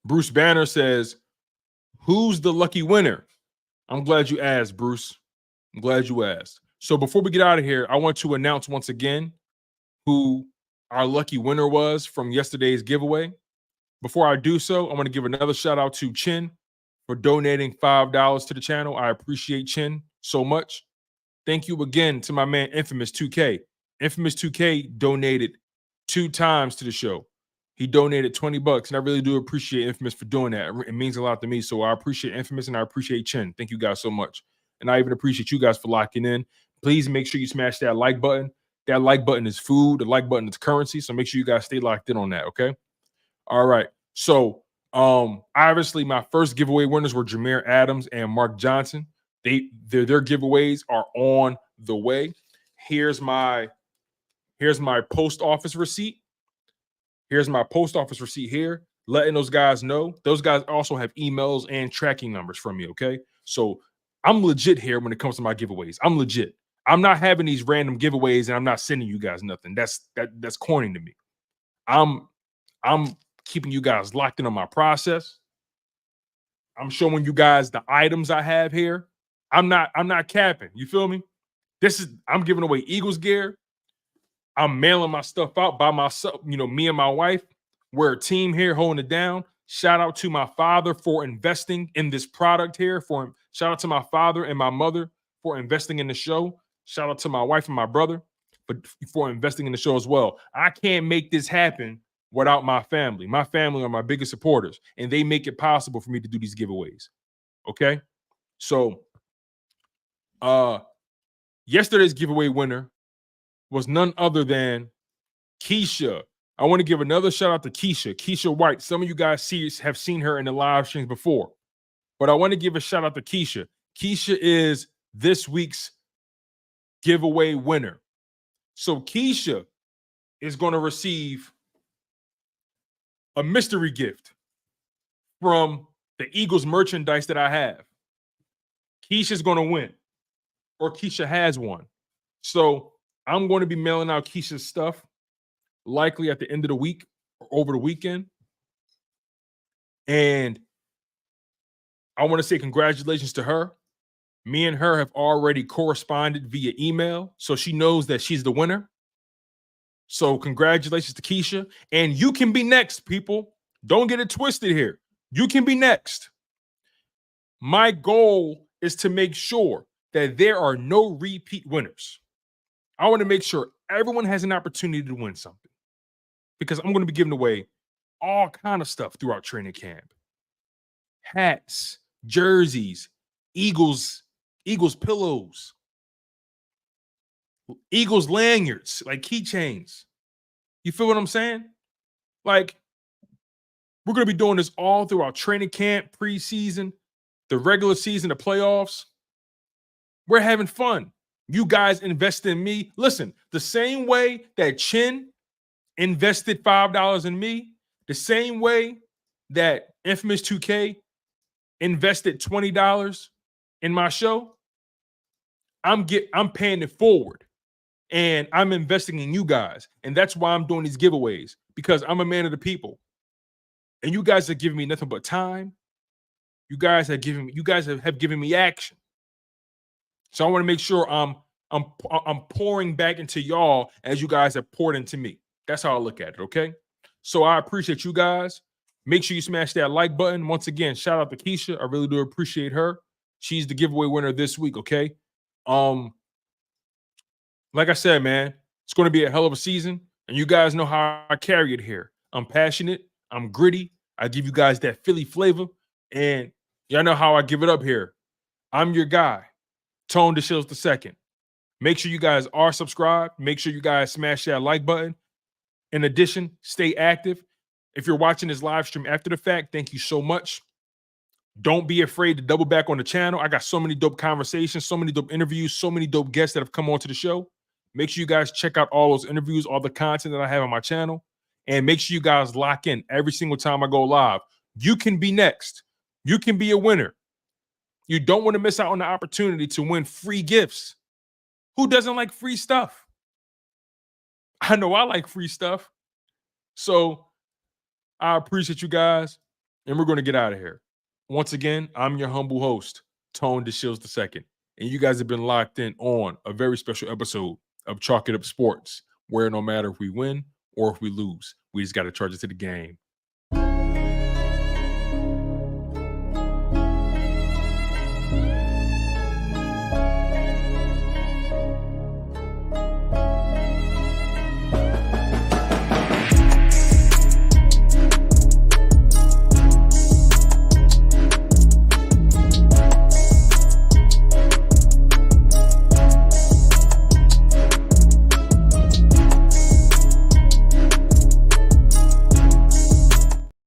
Speaker 1: Bruce Banner says, who's the lucky winner? I'm glad you asked, Bruce. I'm glad you asked. So before we get out of here, I want to announce once again who our lucky winner was from yesterday's giveaway. Before I do so, I want to give another shout out to Chin for donating $5 to the channel. I appreciate Chin so much. Thank you again to my man Infamous 2K Infamous 2K donated 2 times to the show. He donated $20, and I really do appreciate Infamous for doing that. It means a lot to me. So I appreciate Infamous and I appreciate Chin. Thank you guys so much. And I even appreciate you guys for locking in. Please make sure you smash that like button. That like button is food. The like button is currency. So make sure you guys stay locked in on that. Okay. All right. So obviously my first giveaway winners were Jameer Adams and Mark Johnson. Their giveaways are on the way. Here's my post office receipt. Here's my post office receipt here, letting those guys know. Those guys also have emails and tracking numbers from me, okay? So I'm legit here when it comes to my giveaways. I'm legit. I'm not having these random giveaways and I'm not sending you guys nothing. That's corny to me. I'm keeping you guys locked in on my process. I'm showing you guys the items I have here. I'm not capping. You feel me? I'm giving away Eagles gear. I'm mailing my stuff out by myself. You know, me and my wife, we're a team here holding it down. Shout out to my father for investing in this product here. Shout out to my father and my mother for investing in the show. Shout out to my wife and my brother for investing in the show as well. I can't make this happen without my family. My family are my biggest supporters, and they make it possible for me to do these giveaways. Okay? So, yesterday's giveaway winner was none other than Keisha. I want to give another shout out to Keisha White. Some of you guys have seen her in the live streams before, but I want to give a shout out to Keisha. Keisha is this week's giveaway winner. So Keisha is going to receive a mystery gift from the Eagles merchandise that I have. Keisha's going to win, or Keisha has won. So I'm going to be mailing out Keisha's stuff likely at the end of the week or over the weekend. And I want to say congratulations to her. Me and her have already corresponded via email, so she knows that she's the winner. So congratulations to Keisha. And you can be next, people. Don't get it twisted here. You can be next. My goal is to make sure that there are no repeat winners. I want to make sure everyone has an opportunity to win something, because I'm going to be giving away all kind of stuff throughout training camp. Hats, jerseys, Eagles pillows, Eagles lanyards, like keychains. You feel what I'm saying? Like, we're going to be doing this all throughout training camp, preseason, the regular season, the playoffs. We're having fun. You guys invest in me. Listen, the same way that Chin invested $5 in me, the same way that Infamous 2K invested $20 in my show, I'm paying it forward, and I'm investing in you guys. And that's why I'm doing these giveaways, because I'm a man of the people. And you guys are giving me nothing but time. You guys have given me action. So I want to make sure I'm pouring back into y'all as you guys have poured into me. That's how I look at it, okay? So I appreciate you guys. Make sure you smash that like button. Once again, shout out to Keisha. I really do appreciate her. She's the giveaway winner this week, okay? Like I said, man, it's going to be a hell of a season, and you guys know how I carry it here. I'm passionate. I'm gritty. I give you guys that Philly flavor, and y'all know how I give it up here. I'm your guy, Tone DeShields II. Make sure you guys are subscribed. Make sure you guys smash that like button. In addition, stay active. If you're watching this live stream after the fact, thank you so much. Don't be afraid to double back on the channel. I got so many dope conversations, so many dope interviews, so many dope guests that have come onto the show. Make sure you guys check out all those interviews, all the content that I have on my channel. And make sure you guys lock in every single time I go live. You can be next. You can be a winner. You don't want to miss out on the opportunity to win free gifts. Who doesn't like free stuff? I know I like free stuff. So I appreciate you guys, and we're going to get out of here. Once again, I'm your humble host, Tone DeShields II, and you guys have been locked in on a very special episode of Chalk It Up Sports, where no matter if we win or if we lose, we just got to charge it to the game.